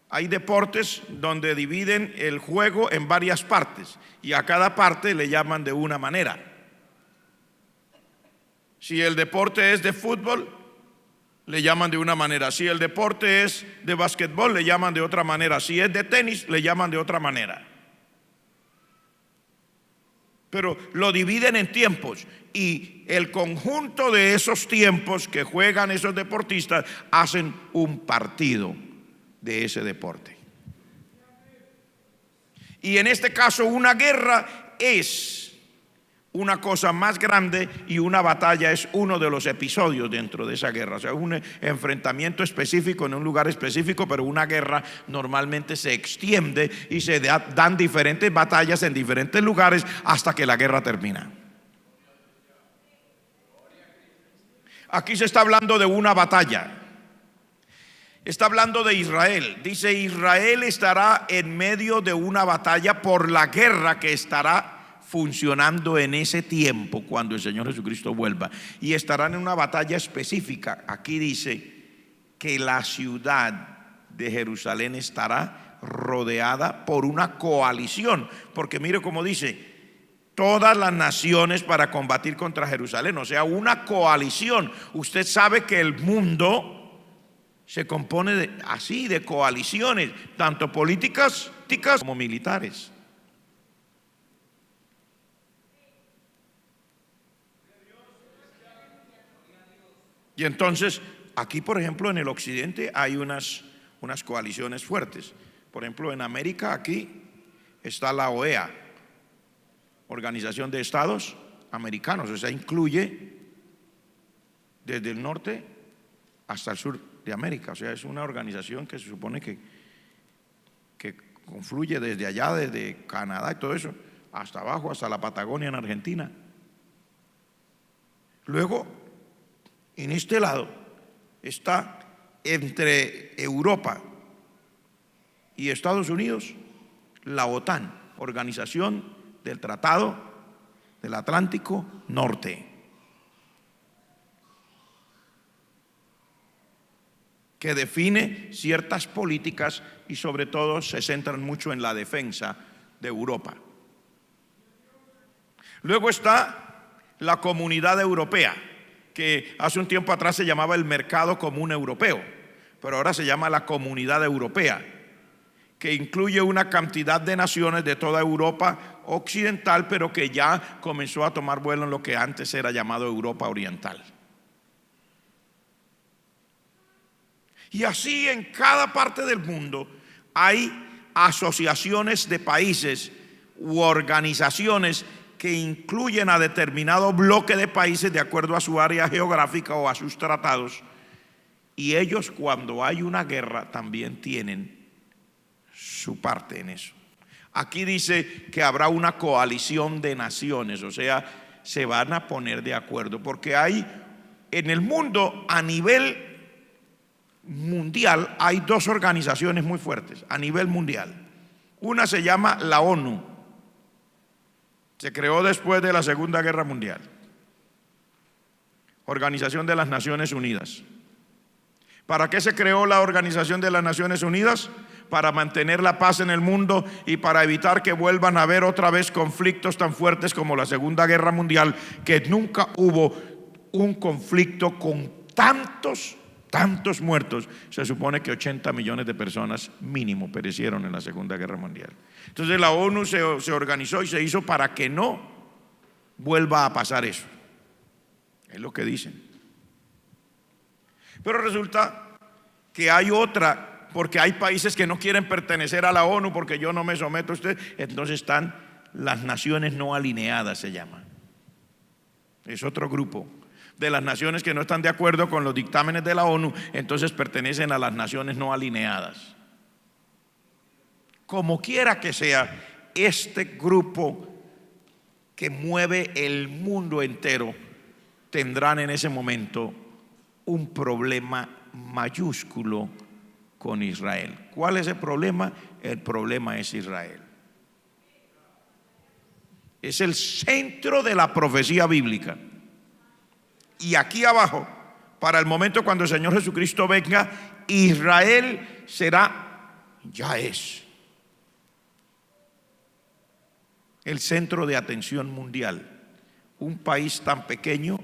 Hay deportes donde dividen el juego en varias partes y a cada parte le llaman de una manera. Si el deporte es de fútbol, le llaman de una manera. Si el deporte es de basquetbol, le llaman de otra manera. Si es de tenis, le llaman de otra manera. Pero lo dividen en tiempos, y el conjunto de esos tiempos que juegan esos deportistas hacen un partido de ese deporte. Y en este caso una guerra es una cosa más grande y una batalla es uno de los episodios dentro de esa guerra. O sea, un enfrentamiento específico en un lugar específico, pero una guerra normalmente se extiende y se dan diferentes batallas en diferentes lugares hasta que la guerra termina. Aquí se está hablando de una batalla. Está hablando de Israel. Dice: Israel estará en medio de una batalla por la guerra que estará funcionando en ese tiempo cuando el Señor Jesucristo vuelva, y estarán en una batalla específica. Aquí dice que la ciudad de Jerusalén estará rodeada por una coalición, porque mire cómo dice: todas las naciones para combatir contra Jerusalén, o sea, una coalición. Usted sabe que el mundo se compone de coaliciones, tanto políticas como militares. Y entonces, aquí por ejemplo en el occidente hay unas coaliciones fuertes. Por ejemplo, en América aquí está la OEA, Organización de Estados Americanos, o sea, incluye desde el norte hasta el sur de América. O sea, es una organización que se supone que confluye desde allá, desde Canadá y todo eso, hasta abajo, hasta la Patagonia en Argentina. Luego, en este lado está entre Europa y Estados Unidos la OTAN, Organización del Tratado del Atlántico Norte, que define ciertas políticas y sobre todo se centran mucho en la defensa de Europa. Luego está la Comunidad Europea, que hace un tiempo atrás se llamaba el Mercado Común Europeo, pero ahora se llama la Comunidad Europea, que incluye una cantidad de naciones de toda Europa occidental, pero que ya comenzó a tomar vuelo en lo que antes era llamado Europa Oriental. Y así en cada parte del mundo hay asociaciones de países u organizaciones que incluyen a determinado bloque de países de acuerdo a su área geográfica o a sus tratados, y ellos cuando hay una guerra también tienen su parte en eso. Aquí dice que habrá una coalición de naciones, o sea, se van a poner de acuerdo, porque hay en el mundo, a nivel mundial, hay dos organizaciones muy fuertes a nivel mundial. Una se llama la ONU, se creó después de la Segunda Guerra Mundial, Organización de las Naciones Unidas. ¿Para qué se creó la Organización de las Naciones Unidas? Para mantener la paz en el mundo y para evitar que vuelvan a haber otra vez conflictos tan fuertes como la Segunda Guerra Mundial, que nunca hubo un conflicto con tantos muertos. Se supone que 80 millones de personas mínimo perecieron en la Segunda Guerra Mundial. Entonces la ONU se organizó y se hizo para que no vuelva a pasar eso. Es lo que dicen. Pero resulta que hay otra, porque hay países que no quieren pertenecer a la ONU porque yo no me someto a usted. Entonces están las naciones no alineadas, se llama. Es otro grupo de las naciones que no están de acuerdo con los dictámenes de la ONU, entonces pertenecen a las naciones no alineadas. Como quiera que sea, este grupo que mueve el mundo entero tendrán en ese momento un problema mayúsculo con Israel. ¿Cuál es el problema? El problema es Israel. Es el centro de la profecía bíblica. Y aquí abajo, para el momento cuando el Señor Jesucristo venga, Israel ya es el centro de atención mundial. Un país tan pequeño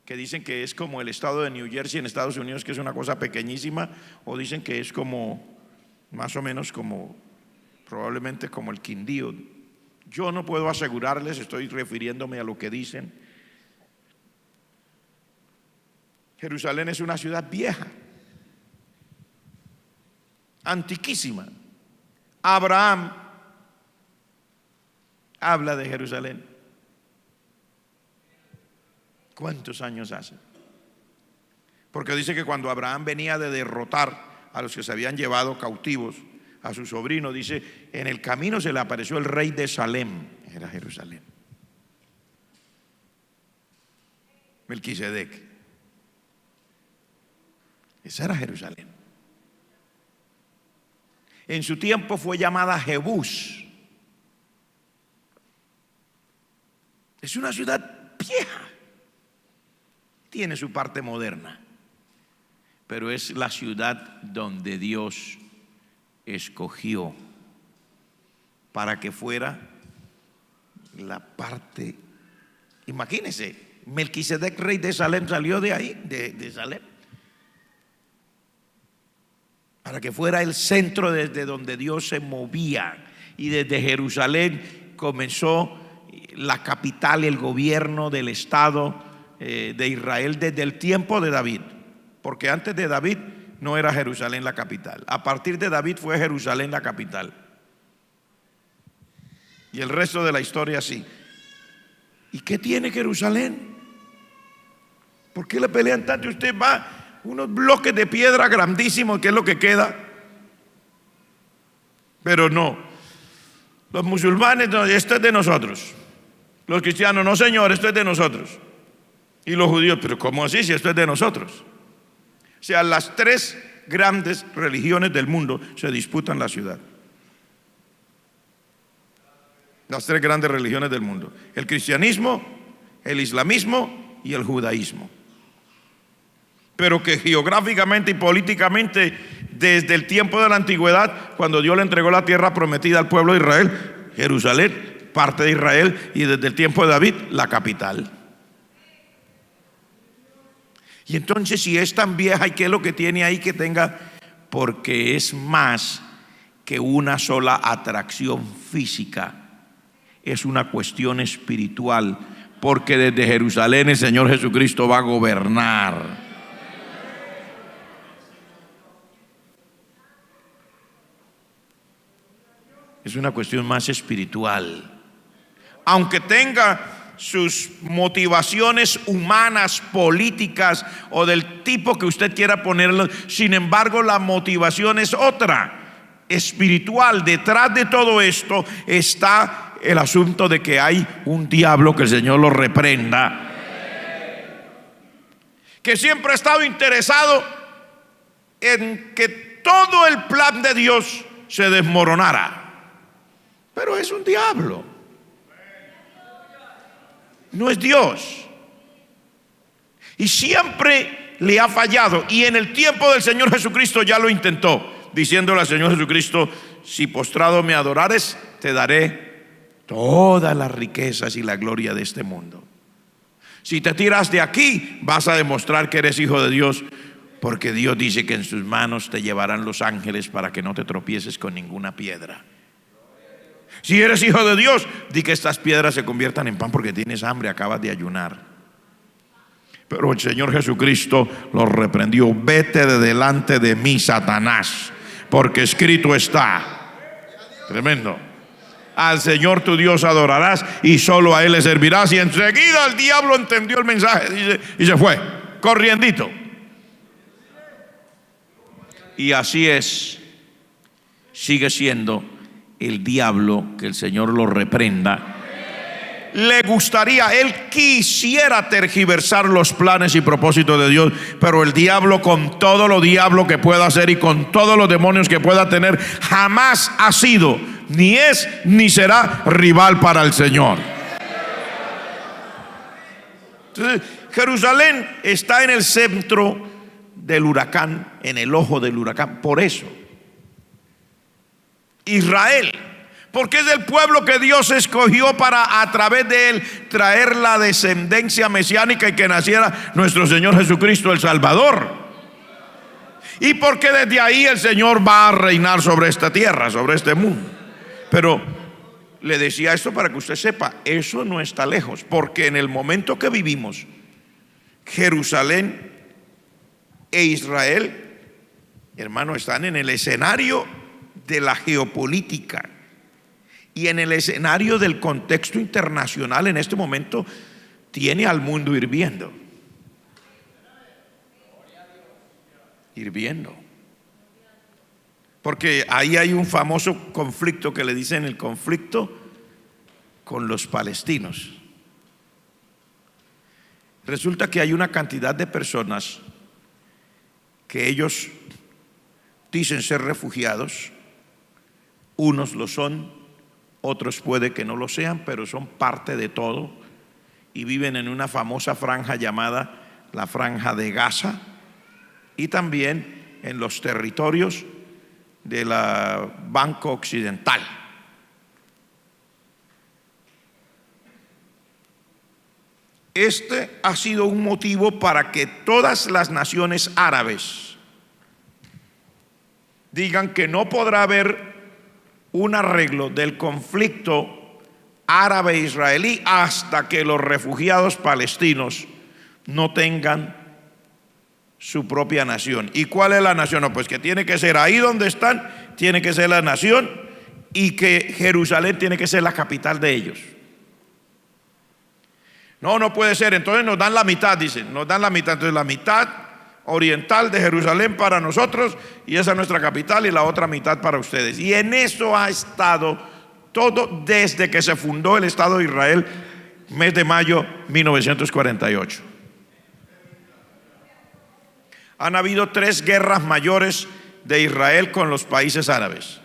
que dicen que es como el estado de New Jersey en Estados Unidos, que es una cosa pequeñísima, o dicen que es como, más o menos como, probablemente como el Quindío. Yo no puedo asegurarles, estoy refiriéndome a lo que dicen. Jerusalén es una ciudad vieja, antiquísima. Abraham habla de Jerusalén. ¿Cuántos años hace? Porque dice que cuando Abraham venía de derrotar a los que se habían llevado cautivos, a su sobrino, dice, en el camino se le apareció el rey de Salem, era Jerusalén, Melquisedec. Esa era Jerusalén. En su tiempo fue llamada Jebús. Es una ciudad vieja. Tiene su parte moderna, pero es la ciudad donde Dios escogió para que fuera la parte. Imagínense, Melquisedec, rey de Salem, salió de ahí, de Salem, para que fuera el centro desde donde Dios se movía. Y desde Jerusalén comenzó la capital, el gobierno del Estado de Israel desde el tiempo de David, porque antes de David no era Jerusalén la capital. A partir de David fue Jerusalén la capital. Y el resto de la historia sí. ¿Y qué tiene Jerusalén? ¿Por qué le pelean tanto? Usted va unos bloques de piedra grandísimos, que es lo que queda. Pero no, los musulmanes, no, esto es de nosotros. Los cristianos, no señor, esto es de nosotros. Y los judíos, pero ¿cómo así si esto es de nosotros? O sea, las tres grandes religiones del mundo se disputan la ciudad. Las tres grandes religiones del mundo: el cristianismo, el islamismo y el judaísmo. Pero que geográficamente y políticamente, desde el tiempo de la antigüedad, cuando Dios le entregó la tierra prometida al pueblo de Israel, Jerusalén, parte de Israel, y desde el tiempo de David, la capital. Y entonces, si es tan vieja, ¿y qué es lo que tiene ahí que tenga? Porque es más que una sola atracción física, es una cuestión espiritual, porque desde Jerusalén el Señor Jesucristo va a gobernar. Es una cuestión más espiritual. Aunque tenga sus motivaciones humanas, políticas o del tipo que usted quiera ponerlo, sin embargo la motivación es otra, espiritual. Detrás de todo esto está el asunto de que hay un diablo, que el Señor lo reprenda, que siempre ha estado interesado en que todo el plan de Dios se desmoronara. Pero es un diablo, no es Dios. Y siempre le ha fallado, y en el tiempo del Señor Jesucristo ya lo intentó, diciéndole al Señor Jesucristo: si postrado me adorares, te daré todas las riquezas y la gloria de este mundo. Si te tiras de aquí, vas a demostrar que eres hijo de Dios, porque Dios dice que en sus manos te llevarán los ángeles para que no te tropieces con ninguna piedra. Si eres hijo de Dios, di que estas piedras se conviertan en pan porque tienes hambre, acabas de ayunar. Pero el Señor Jesucristo lo reprendió: vete de delante de mí, Satanás, porque escrito está. Tremendo. Al Señor tu Dios adorarás y solo a Él le servirás. Y enseguida el diablo entendió el mensaje, dice, y se fue corriendito. Y así es, sigue siendo el diablo, que el Señor lo reprenda. Le gustaría, él quisiera tergiversar los planes y propósitos de Dios, pero el diablo, con todo lo diablo que pueda hacer y con todos los demonios que pueda tener, jamás ha sido, ni es, ni será rival para el Señor. Entonces, Jerusalén está en el centro del huracán, en el ojo del huracán. Por eso Israel, porque es el pueblo que Dios escogió para, a través de él, traer la descendencia mesiánica y que naciera nuestro Señor Jesucristo, el Salvador. Y porque desde ahí el Señor va a reinar sobre esta tierra, sobre este mundo. Pero le decía esto para que usted sepa, eso no está lejos, porque en el momento que vivimos, Jerusalén e Israel, hermano, están en el escenario de la geopolítica y en el escenario del contexto internacional. En este momento tiene al mundo hirviendo. Porque ahí hay un famoso conflicto que le dicen el conflicto con los palestinos. Resulta que hay una cantidad de personas que ellos dicen ser refugiados. Unos lo son, otros puede que no lo sean, pero son parte de todo y viven en una famosa franja llamada la Franja de Gaza, y también en los territorios de la Banco Occidental. Este ha sido un motivo para que todas las naciones árabes digan que no podrá haber un arreglo del conflicto árabe-israelí hasta que los refugiados palestinos no tengan su propia nación. ¿Y cuál es la nación? No, pues que tiene que ser ahí donde están, tiene que ser la nación, y que Jerusalén tiene que ser la capital de ellos. No puede ser. Entonces nos dan la mitad, dicen, nos dan la mitad. Entonces la mitad oriental de Jerusalén para nosotros, y esa es nuestra capital, y la otra mitad para ustedes. Y en eso ha estado todo desde que se fundó el Estado de Israel, mes de mayo 1948. Han habido 3 guerras mayores de Israel con los países árabes.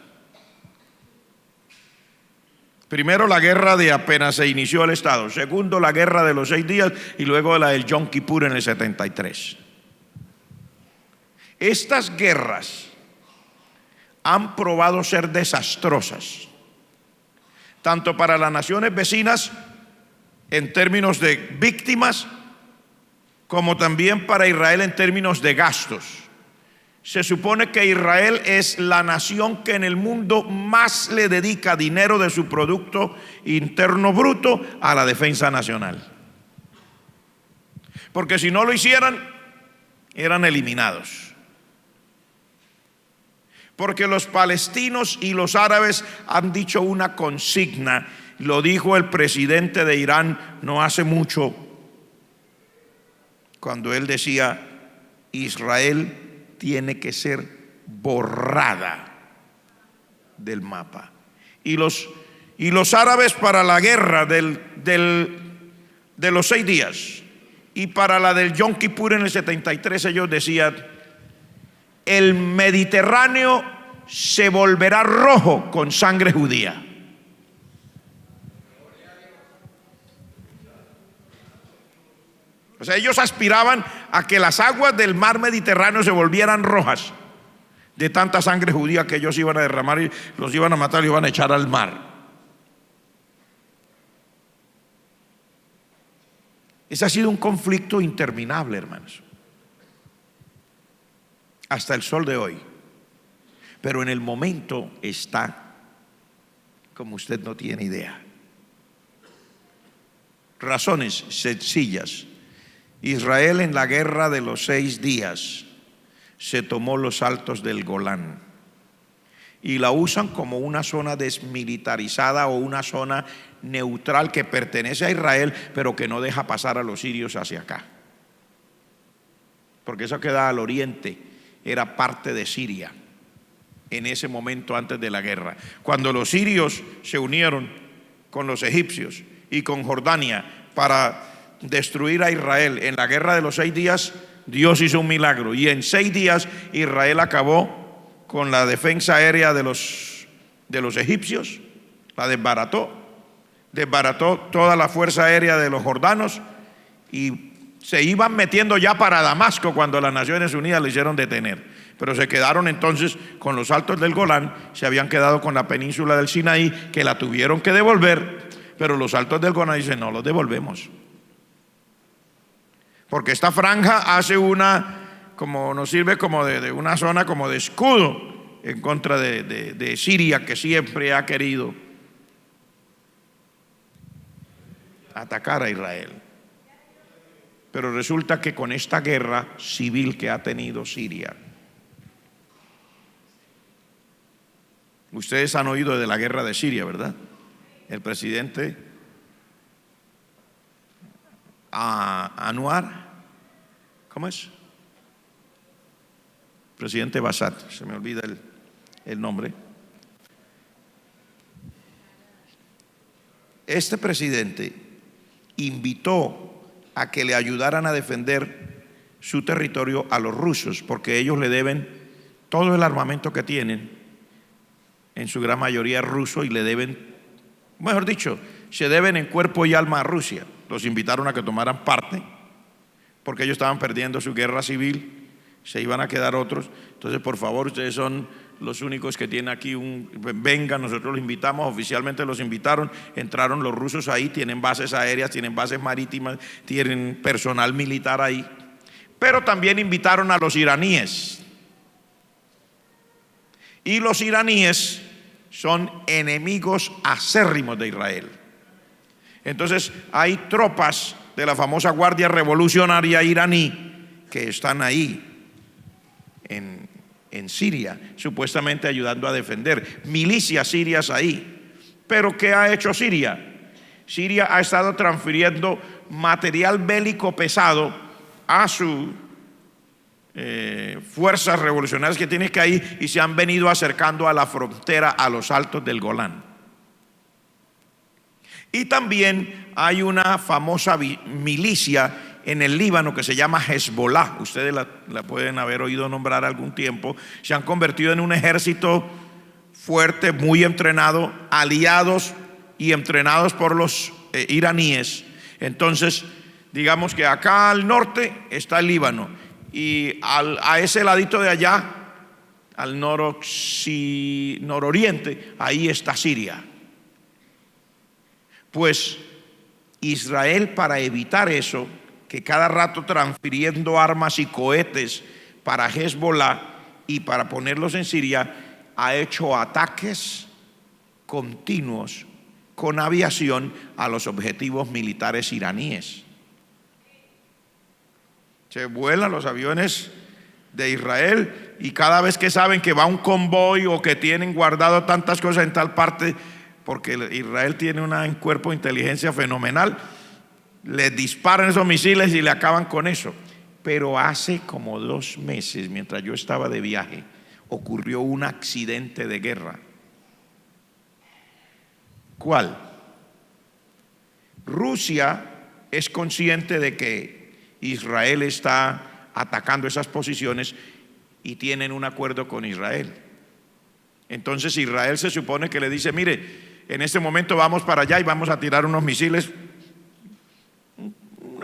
Primero, la guerra de apenas se inició el Estado. Segundo, la guerra de los 6 días, y luego la del Yom Kippur en el 73. Estas guerras han probado ser desastrosas, tanto para las naciones vecinas en términos de víctimas, como también para Israel en términos de gastos. Se supone que Israel es la nación que en el mundo más le dedica dinero de su Producto Interno Bruto a la defensa nacional, porque si no lo hicieran, eran eliminados. Porque los palestinos y los árabes han dicho una consigna, lo dijo el presidente de Irán no hace mucho, cuando él decía: Israel tiene que ser borrada del mapa. Y los árabes, para la guerra de los 6 días y para la del Yom Kippur en el 73, ellos decían: el Mediterráneo se volverá rojo con sangre judía. O O sea, ellos aspiraban a que las aguas del mar Mediterráneo se volvieran rojas de tanta sangre judía que ellos iban a derramar y los iban a matar y iban a echar al mar. Ese ha sido un conflicto interminable, hermanos, hasta el sol de hoy. Pero en el momento está como usted no tiene idea. Razones sencillas. Israel en la guerra de los 6 días se tomó los altos del Golán y la usan como una zona desmilitarizada o una zona neutral que pertenece a Israel, pero que no deja pasar a los sirios hacia acá, porque eso queda al oriente, era parte de Siria en ese momento antes de la guerra. Cuando los sirios se unieron con los egipcios y con Jordania para destruir a Israel en la guerra de los 6 días, Dios hizo un milagro y en 6 días Israel acabó con la defensa aérea de los egipcios, la desbarató toda la fuerza aérea de los jordanos y se iban metiendo ya para Damasco cuando las Naciones Unidas lo hicieron detener. Pero se quedaron entonces con los altos del Golán, se habían quedado con la península del Sinaí, que la tuvieron que devolver, pero los altos del Golán dicen: no los devolvemos, porque esta franja hace como nos sirve como de una zona como de escudo en contra de Siria, que siempre ha querido atacar a Israel. Pero resulta que con esta guerra civil que ha tenido Siria, ustedes han oído de la guerra de Siria, ¿verdad? El presidente Anwar, ¿cómo es? Presidente Bassat, se me olvida el nombre. Este presidente invitó a que le ayudaran a defender su territorio a los rusos, porque ellos le deben todo el armamento que tienen, en su gran mayoría ruso, y le deben, mejor dicho, se deben en cuerpo y alma a Rusia. Los invitaron a que tomaran parte, porque ellos estaban perdiendo su guerra civil, se iban a quedar otros. Entonces, por favor, ustedes son los únicos que tienen aquí vengan, nosotros los invitamos, oficialmente los invitaron, entraron los rusos ahí, tienen bases aéreas, tienen bases marítimas, tienen personal militar ahí, pero también invitaron a los iraníes, y los iraníes son enemigos acérrimos de Israel. Entonces hay tropas de la famosa Guardia Revolucionaria iraní que están ahí en Siria, supuestamente ayudando a defender, milicias sirias ahí. Pero ¿qué ha hecho Siria? Siria ha estado transfiriendo material bélico pesado a sus fuerzas revolucionarias que tiene que ahí, y se han venido acercando a la frontera, a los altos del Golán. Y también hay una famosa milicia en el Líbano que se llama Hezbollah. Ustedes la pueden haber oído nombrar algún tiempo. Se han convertido en un ejército fuerte, muy entrenado, aliados y entrenados por los iraníes. Entonces, digamos que acá al norte está el Líbano, y a ese ladito de allá, al nororiente, ahí está Siria. Pues Israel, para evitar eso, que cada rato transfiriendo armas y cohetes para Hezbollah y para ponerlos en Siria, ha hecho ataques continuos con aviación a los objetivos militares iraníes. Se vuelan los aviones de Israel, y cada vez que saben que va un convoy o que tienen guardado tantas cosas en tal parte, porque Israel tiene un cuerpo de inteligencia fenomenal, les disparan esos misiles y le acaban con eso. Pero hace como 2 meses, mientras yo estaba de viaje, ocurrió un accidente de guerra. ¿Cuál? Rusia es consciente de que Israel está atacando esas posiciones y tienen un acuerdo con Israel. Entonces Israel se supone que le dice: mire, en este momento vamos para allá y vamos a tirar unos misiles,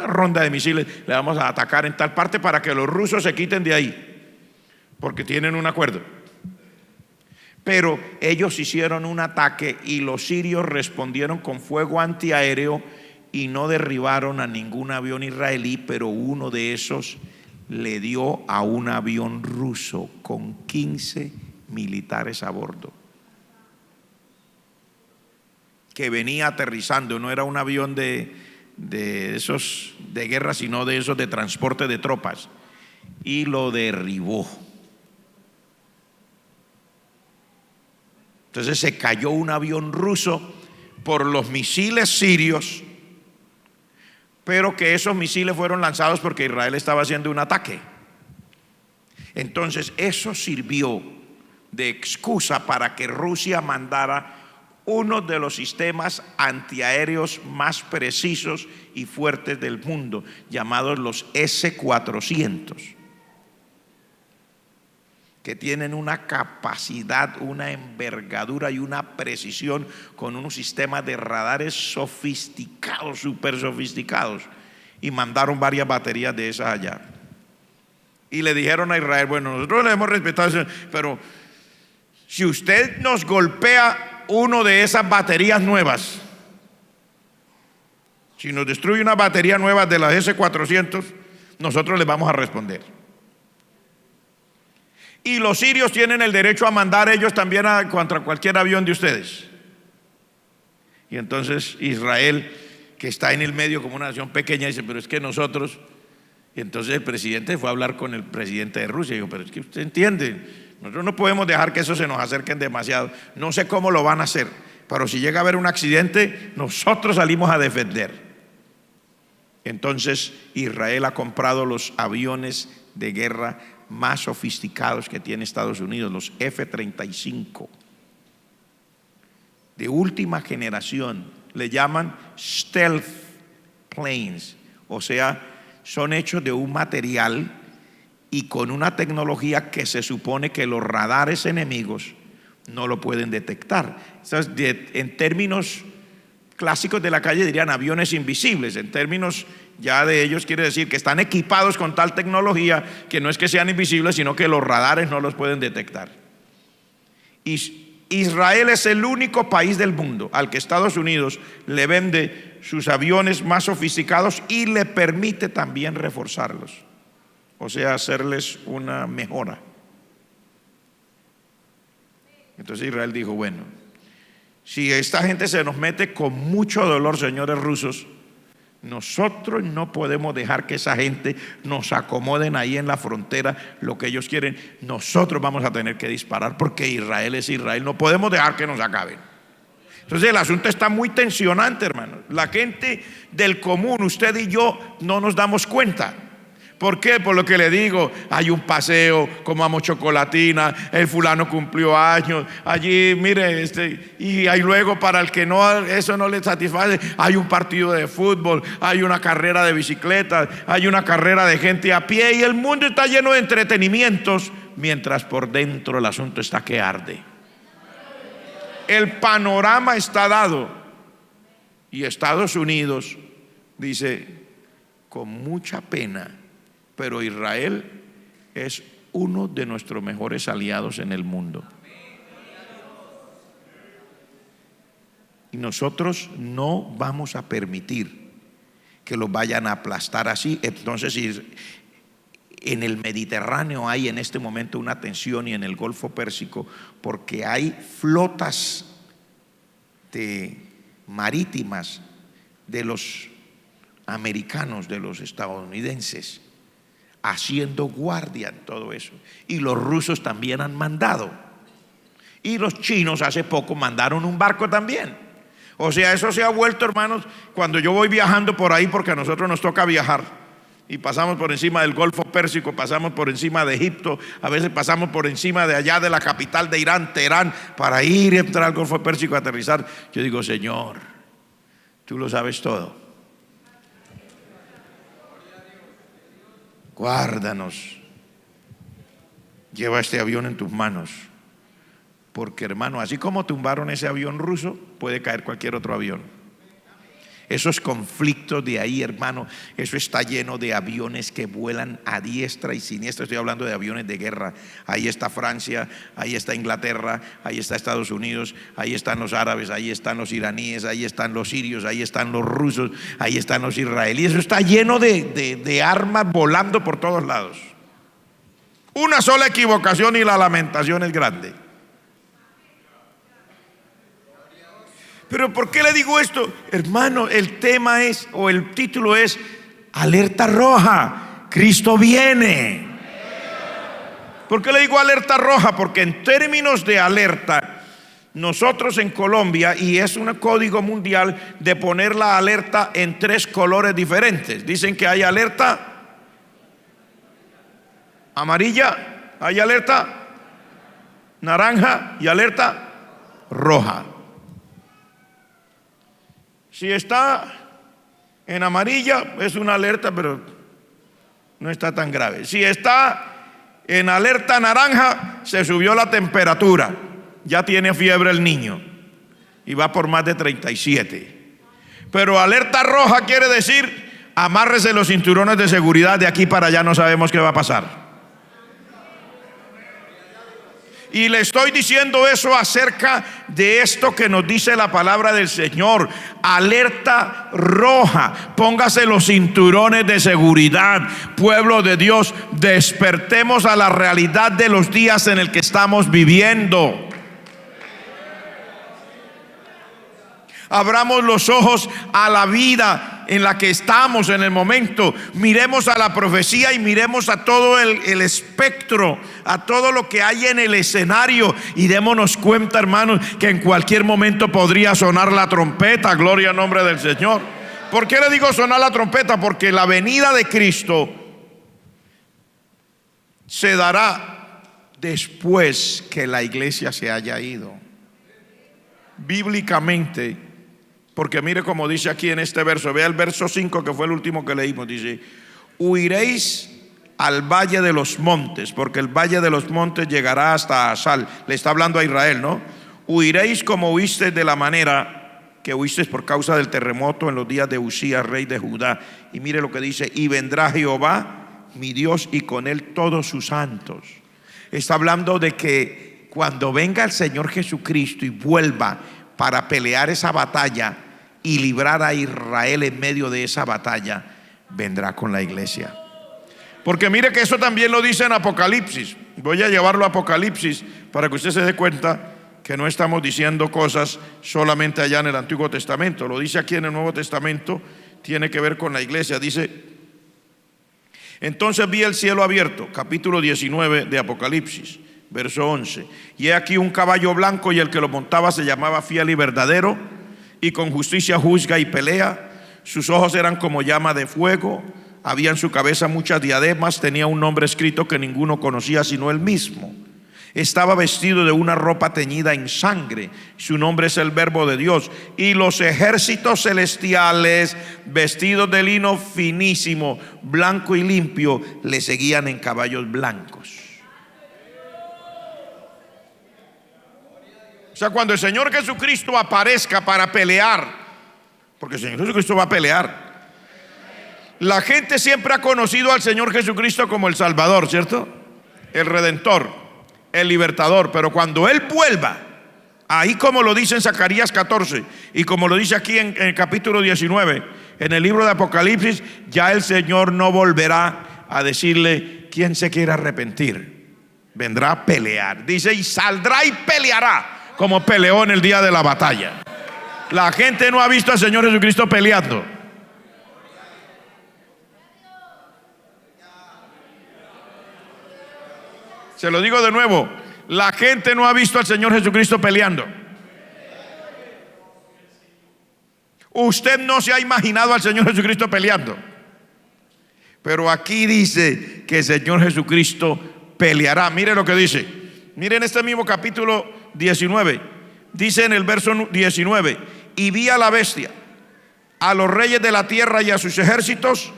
una ronda de misiles, le vamos a atacar en tal parte para que los rusos se quiten de ahí, porque tienen un acuerdo. Pero ellos hicieron un ataque y los sirios respondieron con fuego antiaéreo y no derribaron a ningún avión israelí, pero uno de esos le dio a un avión ruso con 15 militares a bordo, que venía aterrizando. No era un avión de esos de guerra, sino de esos de transporte de tropas, y lo derribó. Entonces se cayó un avión ruso por los misiles sirios, pero que esos misiles fueron lanzados porque Israel estaba haciendo un ataque. Entonces eso sirvió de excusa para que Rusia mandara uno de los sistemas antiaéreos más precisos y fuertes del mundo, llamados los S-400, que tienen una capacidad, una envergadura y una precisión, con unos sistemas de radares sofisticados, súper sofisticados, y mandaron varias baterías de esas allá. Y le dijeron a Israel: bueno, nosotros le hemos respetado eso, pero si usted nos golpea uno de esas baterías nuevas, si nos destruye una batería nueva de las S-400, nosotros les vamos a responder. Y los sirios tienen el derecho a mandar ellos también contra cualquier avión de ustedes. Y entonces Israel, que está en el medio como una nación pequeña, dice: pero es que nosotros. Y entonces el presidente fue a hablar con el presidente de Rusia y dijo: pero es que usted entiende, nosotros no podemos dejar que eso se nos acerquen demasiado. No sé cómo lo van a hacer, pero si llega a haber un accidente, nosotros salimos a defender. Entonces Israel ha comprado los aviones de guerra más sofisticados que tiene Estados Unidos, los F-35, de última generación. Le llaman stealth planes, o sea, son hechos de un material y con una tecnología que se supone que los radares enemigos no lo pueden detectar. En términos clásicos de la calle dirían aviones invisibles. En términos ya de ellos quiere decir que están equipados con tal tecnología que no es que sean invisibles, sino que los radares no los pueden detectar. Y Israel es el único país del mundo al que Estados Unidos le vende sus aviones más sofisticados y le permite también reforzarlos, o sea, hacerles una mejora. Entonces Israel dijo: bueno, si esta gente se nos mete con mucho dolor, señores rusos, nosotros no podemos dejar que esa gente nos acomoden ahí en la frontera lo que ellos quieren. Nosotros vamos a tener que disparar porque Israel es Israel. No podemos dejar que nos acaben. Entonces el asunto está muy tensionante, hermano. La gente del común, usted y yo, no nos damos cuenta. ¿Por qué? Por lo que le digo, hay un paseo, comamos chocolatina, el fulano cumplió años, allí, mire, y hay luego, para el que no, eso no le satisface, hay un partido de fútbol, hay una carrera de bicicletas, hay una carrera de gente a pie, y el mundo está lleno de entretenimientos, mientras por dentro el asunto está que arde. El panorama está dado, y Estados Unidos dice con mucha pena: pero Israel es uno de nuestros mejores aliados en el mundo. Y nosotros no vamos a permitir que los vayan a aplastar así. Entonces, en el Mediterráneo hay en este momento una tensión, y en el Golfo Pérsico, porque hay flotas marítimas de los americanos, de los estadounidenses, haciendo guardia en todo eso. Y los rusos también han mandado. Y los chinos hace poco mandaron un barco también. O sea, eso se ha vuelto, hermanos, cuando yo voy viajando por ahí, porque a nosotros nos toca viajar, y pasamos por encima del Golfo Pérsico, pasamos por encima de Egipto, a veces pasamos por encima de allá de la capital de Irán, Teherán, para ir y entrar al Golfo Pérsico a aterrizar. Yo digo: Señor, tú lo sabes todo. Guárdanos, lleva este avión en tus manos, porque, hermano, así como tumbaron ese avión ruso, puede caer cualquier otro avión. esos conflictos de ahí, hermano, eso está lleno de aviones que vuelan a diestra y siniestra. Estoy hablando de aviones de guerra. Ahí está Francia, ahí está Inglaterra, ahí está Estados Unidos, ahí están los árabes, ahí están los iraníes, ahí están los sirios, ahí están los rusos, ahí están los israelíes. Eso está lleno de armas volando por todos lados. Una sola equivocación y la lamentación es grande. Pero ¿por qué le digo esto? Hermano, el tema es, o el título es, alerta roja, Cristo viene. ¿Por qué le digo alerta roja? Porque en términos de alerta, nosotros en Colombia, y es un código mundial de poner la alerta en 3 colores diferentes. Dicen que hay alerta amarilla, hay alerta naranja y alerta roja. Si está en amarilla es una alerta, pero no está tan grave. Si está en alerta naranja, se subió la temperatura, ya tiene fiebre el niño y va por más de 37. Pero alerta roja quiere decir, amárrese los cinturones de seguridad, de aquí para allá no sabemos qué va a pasar. Y le estoy diciendo eso acerca de esto que nos dice la palabra del Señor. Alerta roja. Póngase los cinturones de seguridad. Pueblo de Dios, despertemos a la realidad de los días en el que estamos viviendo. Abramos los ojos a la vida en la que estamos en el momento. Miremos a la profecía y miremos a todo el espectro, a todo lo que hay en el escenario, y démonos cuenta, hermanos, que en cualquier momento podría sonar la trompeta. Gloria al nombre del Señor. ¿Por qué le digo sonar la trompeta? Porque la venida de Cristo se dará después que la iglesia se haya ido. Bíblicamente, porque mire como dice aquí en este verso, vea el verso 5 que fue el último que leímos, dice: huiréis al valle de los montes, porque el valle de los montes llegará hasta Asal. Le está hablando a Israel, ¿no? Huiréis como huisteis de la manera que huisteis por causa del terremoto en los días de Usías, rey de Judá. Y mire lo que dice: y vendrá Jehová mi Dios y con él todos sus santos. Está hablando de que cuando venga el Señor Jesucristo y vuelva para pelear esa batalla y librar a Israel en medio de esa batalla, vendrá con la iglesia. Porque mire que eso también lo dice en Apocalipsis. Voy a llevarlo a Apocalipsis para que usted se dé cuenta que no estamos diciendo cosas solamente allá en el Antiguo Testamento. Lo dice aquí en el Nuevo Testamento, tiene que ver con la iglesia. Dice: entonces vi el cielo abierto, capítulo 19 de Apocalipsis, verso 11. Y he aquí un caballo blanco, y el que lo montaba se llamaba Fiel y Verdadero, y con justicia juzga y pelea. Sus ojos eran como llama de fuego, había en su cabeza muchas diademas, tenía un nombre escrito que ninguno conocía sino él mismo. Estaba vestido de una ropa teñida en sangre, su nombre es el Verbo de Dios. Y los ejércitos celestiales, vestidos de lino finísimo, blanco y limpio, le seguían en caballos blancos. O sea, cuando el Señor Jesucristo aparezca para pelear, porque el Señor Jesucristo va a pelear. La gente siempre ha conocido al Señor Jesucristo como el Salvador, ¿cierto? El Redentor, el Libertador. Pero cuando Él vuelva, ahí como lo dice en Zacarías 14 y como lo dice aquí en el capítulo 19, en el libro de Apocalipsis, ya el Señor no volverá a decirle: ¿quién se quiere arrepentir? Vendrá a pelear. Dice: y saldrá y peleará como peleó en el día de la batalla. La gente no ha visto al Señor Jesucristo peleando. Se lo digo de nuevo: la gente no ha visto al Señor Jesucristo peleando. Usted no se ha imaginado al Señor Jesucristo peleando. Pero aquí dice que el Señor Jesucristo peleará. Mire lo que dice. Miren este mismo capítulo 19. Dice en el verso 19: y vi a la bestia, a los reyes de la tierra y a sus ejércitos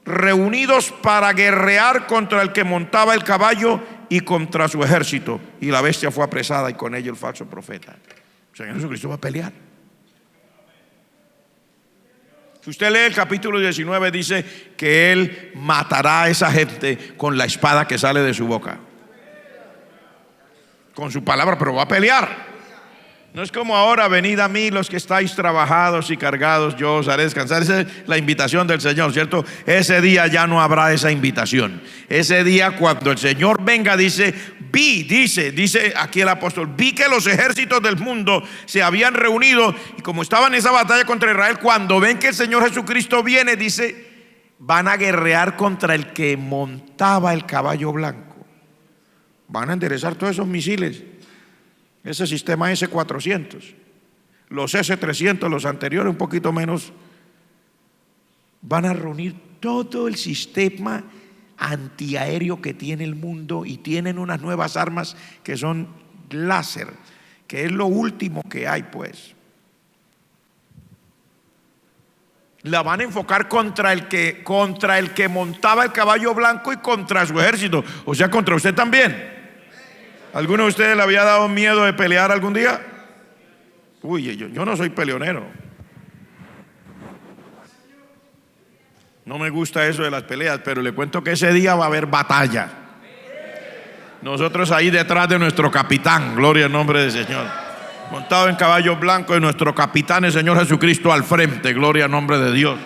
reunidos para guerrear contra el que montaba el caballo y contra su ejército. Y la bestia fue apresada y con ello el falso profeta. El Señor Jesucristo va a pelear. Si usted lee el capítulo 19, dice que Él matará a esa gente con la espada que sale de su boca, con su palabra, pero va a pelear. No es como ahora: venid a mí los que estáis trabajados y cargados, yo os haré descansar. Esa es la invitación del Señor, ¿cierto? Ese día ya no habrá esa invitación. Ese día, cuando el Señor venga, dice aquí el apóstol: vi que los ejércitos del mundo se habían reunido, y como estaban en esa batalla contra Israel, cuando ven que el Señor Jesucristo viene, dice, van a guerrear contra el que montaba el caballo blanco. Van a enderezar todos esos misiles, ese sistema S-400, los S-300, los anteriores un poquito menos. Van a reunir todo el sistema antiaéreo que tiene el mundo, y tienen unas nuevas armas que son láser, que es lo último que hay, pues. La van a enfocar contra el que montaba el caballo blanco y contra su ejército, o sea, contra usted también. ¿Alguno de ustedes le había dado miedo de pelear algún día? Uy, yo no soy peleonero. No me gusta eso de las peleas, pero le cuento que ese día va a haber batalla. Nosotros ahí detrás de nuestro capitán, gloria al nombre del Señor, montado en caballo blanco, y nuestro capitán, el Señor Jesucristo, al frente, gloria al nombre de Dios.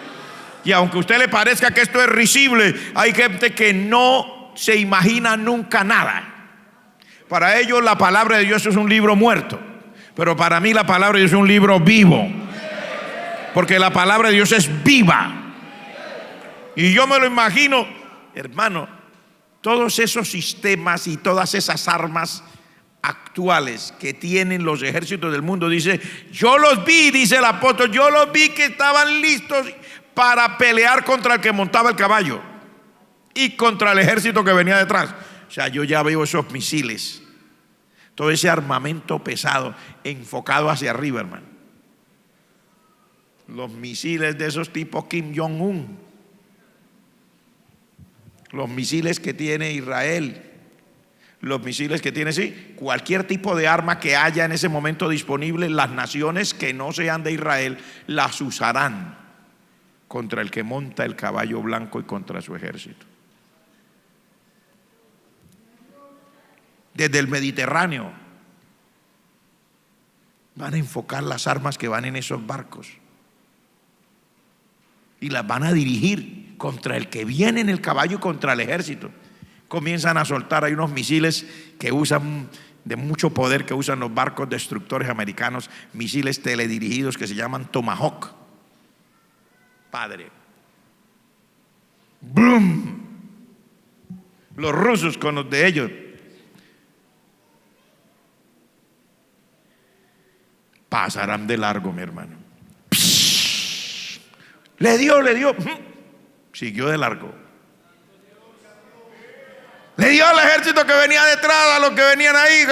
Y aunque a usted le parezca que esto es risible, hay gente que no se imagina nunca nada. Para ellos la palabra de Dios es un libro muerto, pero para mí la palabra de Dios es un libro vivo, porque la palabra de Dios es viva. Y yo me lo imagino, hermano, todos esos sistemas y todas esas armas actuales que tienen los ejércitos del mundo. Dice, yo los vi, dice el apóstol, yo los vi que estaban listos para pelear contra el que montaba el caballo y contra el ejército que venía detrás. O sea, yo ya veo esos misiles, todo ese armamento pesado enfocado hacia arriba, hermano. Los misiles de esos tipos Kim Jong-un, los misiles que tiene Israel, los misiles que tiene, sí, cualquier tipo de arma que haya en ese momento disponible, las naciones que no sean de Israel las usarán contra el que monta el caballo blanco y contra su ejército. Desde el Mediterráneo van a enfocar las armas que van en esos barcos y las van a dirigir contra el que viene en el caballo y contra el ejército. Comienzan a soltar, hay unos misiles que usan de mucho poder, que usan los barcos destructores americanos, misiles teledirigidos que se llaman Tomahawk. Padre, ¡brum! Los rusos con los de ellos pasarán de largo, mi hermano. Le dio, siguió de largo. Le dio al ejército que venía detrás, a los que venían ahí.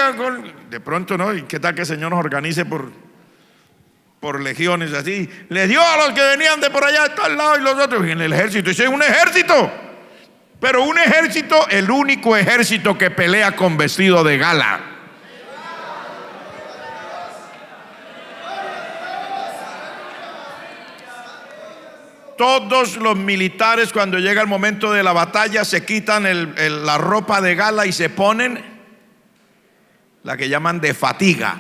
De pronto, ¿no? ¿Y qué tal que el Señor nos organice por legiones así? Le dio a los que venían de por allá, de tal lado, y los otros. Y en el ejército, ese es un ejército. Pero un ejército, el único ejército que pelea con vestido de gala. Todos los militares, cuando llega el momento de la batalla, se quitan la ropa de gala y se ponen la que llaman de fatiga,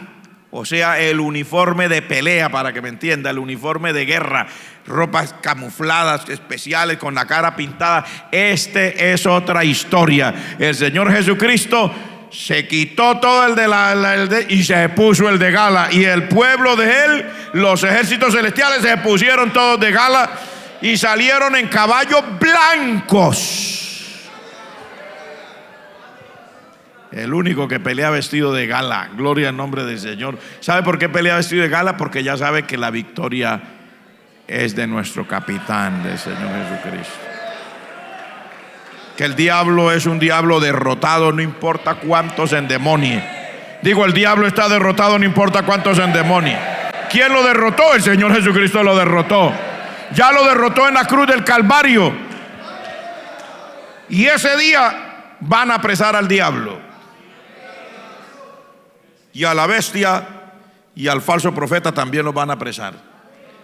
o sea, el uniforme de pelea, para que me entienda, el uniforme de guerra, ropas camufladas especiales con la cara pintada. Este es otra historia. El Señor Jesucristo se quitó todo y se puso el de gala, y el pueblo de él, los ejércitos celestiales, se pusieron todos de gala y salieron en caballos blancos. El único que pelea vestido de gala, gloria al nombre del Señor. ¿Sabe por qué pelea vestido de gala? Porque ya sabe que la victoria es de nuestro capitán, del Señor Jesucristo. Que el diablo es un diablo derrotado, no importa cuántos endemonie. Digo, el diablo está derrotado, no importa cuántos endemonie. ¿Quién lo derrotó? El Señor Jesucristo lo derrotó. Ya lo derrotó en la cruz del Calvario. Y ese día van a apresar al diablo y a la bestia, y al falso profeta también los van a apresar.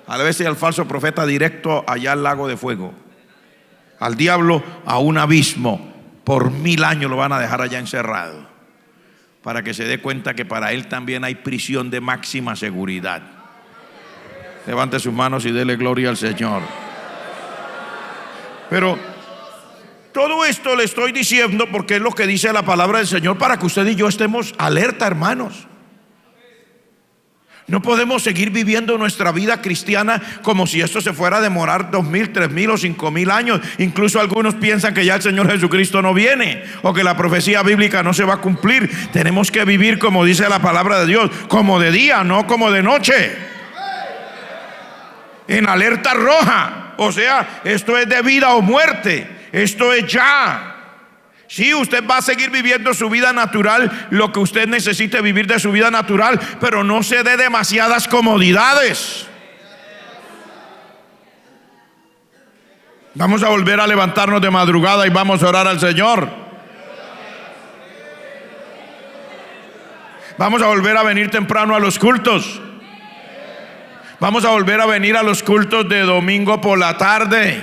a la vez y al falso profeta directo allá al lago de fuego, al diablo a un abismo. Por 1000 años lo van a dejar allá encerrado, para que se dé cuenta que para él también hay prisión de máxima seguridad. Levante sus manos y dele gloria al Señor. Pero todo esto le estoy diciendo porque es lo que dice la palabra del Señor, para que usted y yo estemos alerta, hermanos. No podemos seguir viviendo nuestra vida cristiana como si esto se fuera a demorar 2000, 3000 o 5000 años. Incluso algunos piensan que ya el Señor Jesucristo no viene, o que la profecía bíblica no se va a cumplir. Tenemos que vivir, como dice la palabra de Dios, como de día, no como de noche, en alerta roja. O sea, esto es de vida o muerte. Esto es ya. Sí, usted va a seguir viviendo su vida natural, lo que usted necesite vivir de su vida natural, pero no se dé demasiadas comodidades. Vamos a volver a levantarnos de madrugada y vamos a orar al Señor. Vamos a volver a venir temprano a los cultos. Vamos a volver a venir a los cultos de domingo por la tarde,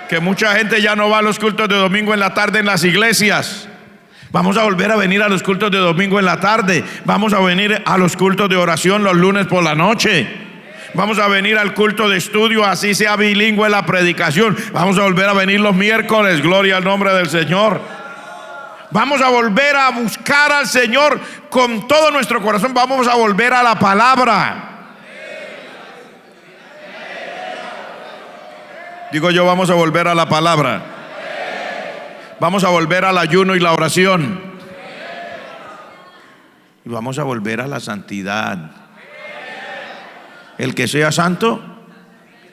que mucha gente ya no va a los cultos de domingo en la tarde en las iglesias. Vamos a volver a venir a los cultos de domingo en la tarde. Vamos a venir a los cultos de oración los lunes por la noche. Vamos a venir al culto de estudio, así sea bilingüe la predicación. Vamos a volver a venir los miércoles, gloria al nombre del Señor. Vamos a volver a buscar al Señor con todo nuestro corazón. Vamos a volver a la palabra. Digo yo, vamos a volver a la palabra. Vamos a volver al ayuno y la oración. Y vamos a volver a la santidad. El que sea santo,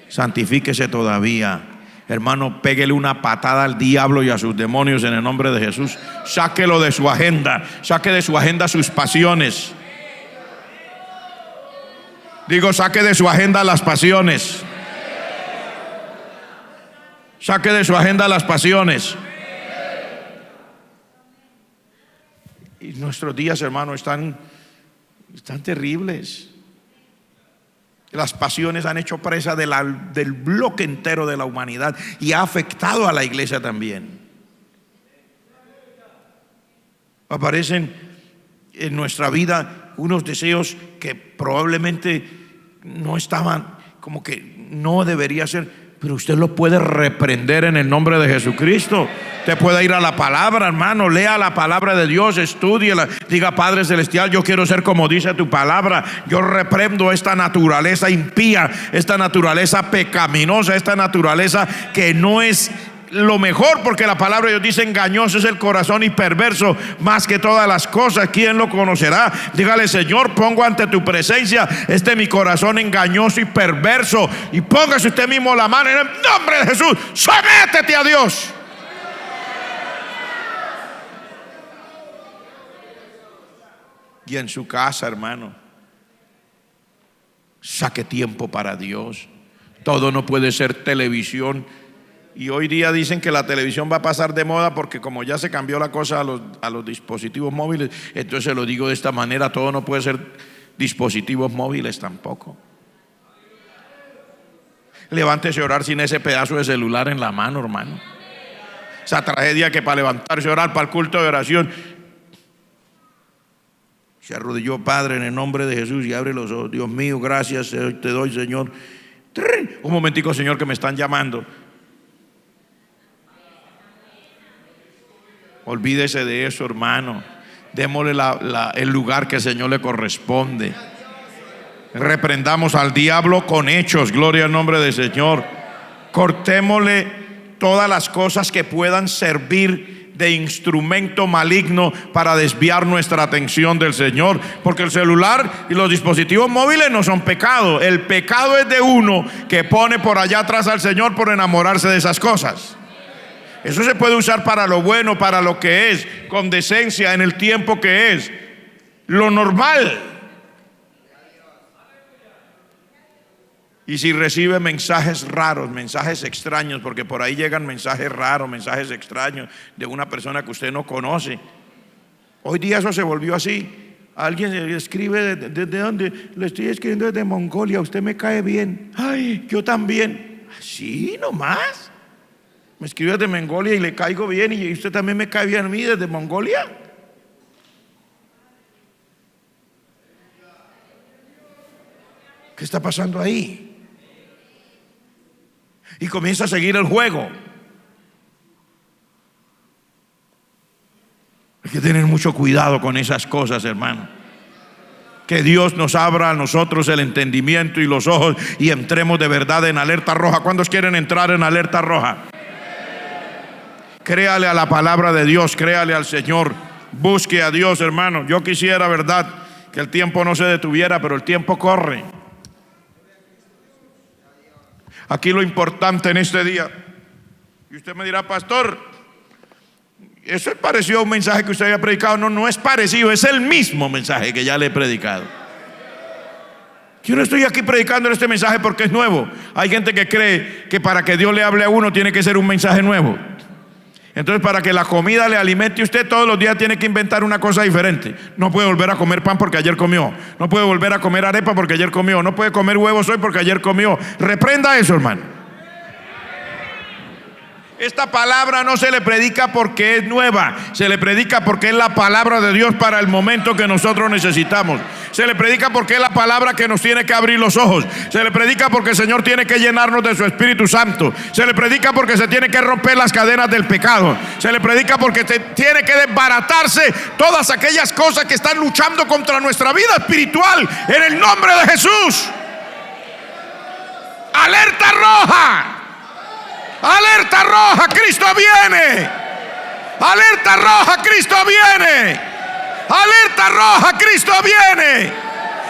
santifíquese todavía. Hermano, péguele una patada al diablo y a sus demonios en el nombre de Jesús. Sáquelo de su agenda. Saque de su agenda sus pasiones. Digo, saque de su agenda las pasiones. Saque de su agenda las pasiones. Y nuestros días, hermanos, están terribles. Las pasiones han hecho presa del bloque entero de la humanidad y ha afectado a la iglesia también. Aparecen en nuestra vida unos deseos que probablemente no estaban, como que no debería ser. Pero usted lo puede reprender en el nombre de Jesucristo. Usted puede ir a la palabra, hermano. Lea la palabra de Dios, estúdiela. Diga, Padre Celestial, yo quiero ser como dice tu palabra. Yo reprendo esta naturaleza impía, esta naturaleza pecaminosa, esta naturaleza que no es lo mejor, porque la palabra de Dios dice: engañoso es el corazón y perverso más que todas las cosas, ¿quién lo conocerá? Dígale: Señor, pongo ante tu presencia mi corazón engañoso y perverso, y póngase usted mismo la mano en el nombre de Jesús. Sométete a Dios. Y en su casa, hermano, saque tiempo para Dios. Todo no puede ser televisión. Y hoy día dicen que la televisión va a pasar de moda, porque como ya se cambió la cosa a los dispositivos móviles, entonces se lo digo de esta manera: todo no puede ser dispositivos móviles tampoco. Levántese a orar sin ese pedazo de celular en la mano, hermano. Esa tragedia que para levantarse a orar para el culto de oración se arrodilló: Padre, en el nombre de Jesús, y abre los ojos. Dios mío, gracias te doy, Señor. Un momentico, Señor, que me están llamando. Olvídese de eso, hermano. Démosle el lugar que el Señor le corresponde. Reprendamos al diablo con hechos, gloria al nombre del Señor. Cortémosle todas las cosas que puedan servir de instrumento maligno para desviar nuestra atención del Señor, porque el celular y los dispositivos móviles no son pecado. El pecado es de uno que pone por allá atrás al Señor por enamorarse de esas cosas. Eso se puede usar para lo bueno, para lo que es, con decencia, en el tiempo que es, lo normal. Y si recibe mensajes raros, mensajes extraños, porque por ahí llegan mensajes raros, mensajes extraños de una persona que usted no conoce. Hoy día eso se volvió así. Alguien escribe ¿desde dónde? Le estoy escribiendo desde Mongolia, usted me cae bien. Ay, yo también. Así nomás. Me escribe desde Mongolia y le caigo bien, y usted también me cae bien a mí desde Mongolia. ¿Qué está pasando ahí? Y comienza a seguir el juego. Hay que tener mucho cuidado con esas cosas, hermano. Que Dios nos abra a nosotros el entendimiento y los ojos y entremos de verdad en alerta roja. ¿Cuántos quieren entrar en alerta roja? Créale a la palabra de Dios, créale al Señor, busque a Dios, hermano. Yo quisiera, verdad, que el tiempo no se detuviera, pero el tiempo corre. Aquí lo importante en este día, y usted me dirá, pastor, eso es parecido a un mensaje que usted había predicado. No, no es parecido, es el mismo mensaje que ya le he predicado. Yo no estoy aquí predicando este mensaje porque es nuevo. Hay gente que cree que para que Dios le hable a uno tiene que ser un mensaje nuevo. Entonces, para que la comida le alimente, usted todos los días tiene que inventar una cosa diferente. No puede volver a comer pan porque ayer comió. No puede volver a comer arepa porque ayer comió. No puede comer huevos hoy porque ayer comió. Reprenda eso, hermano. Esta palabra no se le predica porque es nueva, se le predica porque es la palabra de Dios para el momento que nosotros necesitamos. Se le predica porque es la palabra que nos tiene que abrir los ojos. Se le predica porque el Señor tiene que llenarnos de su Espíritu Santo. Se le predica porque se tiene que romper las cadenas del pecado. Se le predica porque se tiene que desbaratarse todas aquellas cosas que están luchando contra nuestra vida espiritual, en el nombre de Jesús. Alerta roja. Alerta roja, Cristo viene. Alerta roja, Cristo viene. Alerta roja, Cristo viene.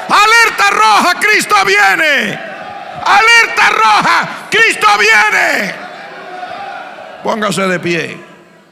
Alerta roja, Cristo viene. Alerta roja, Cristo viene. Póngase de pie.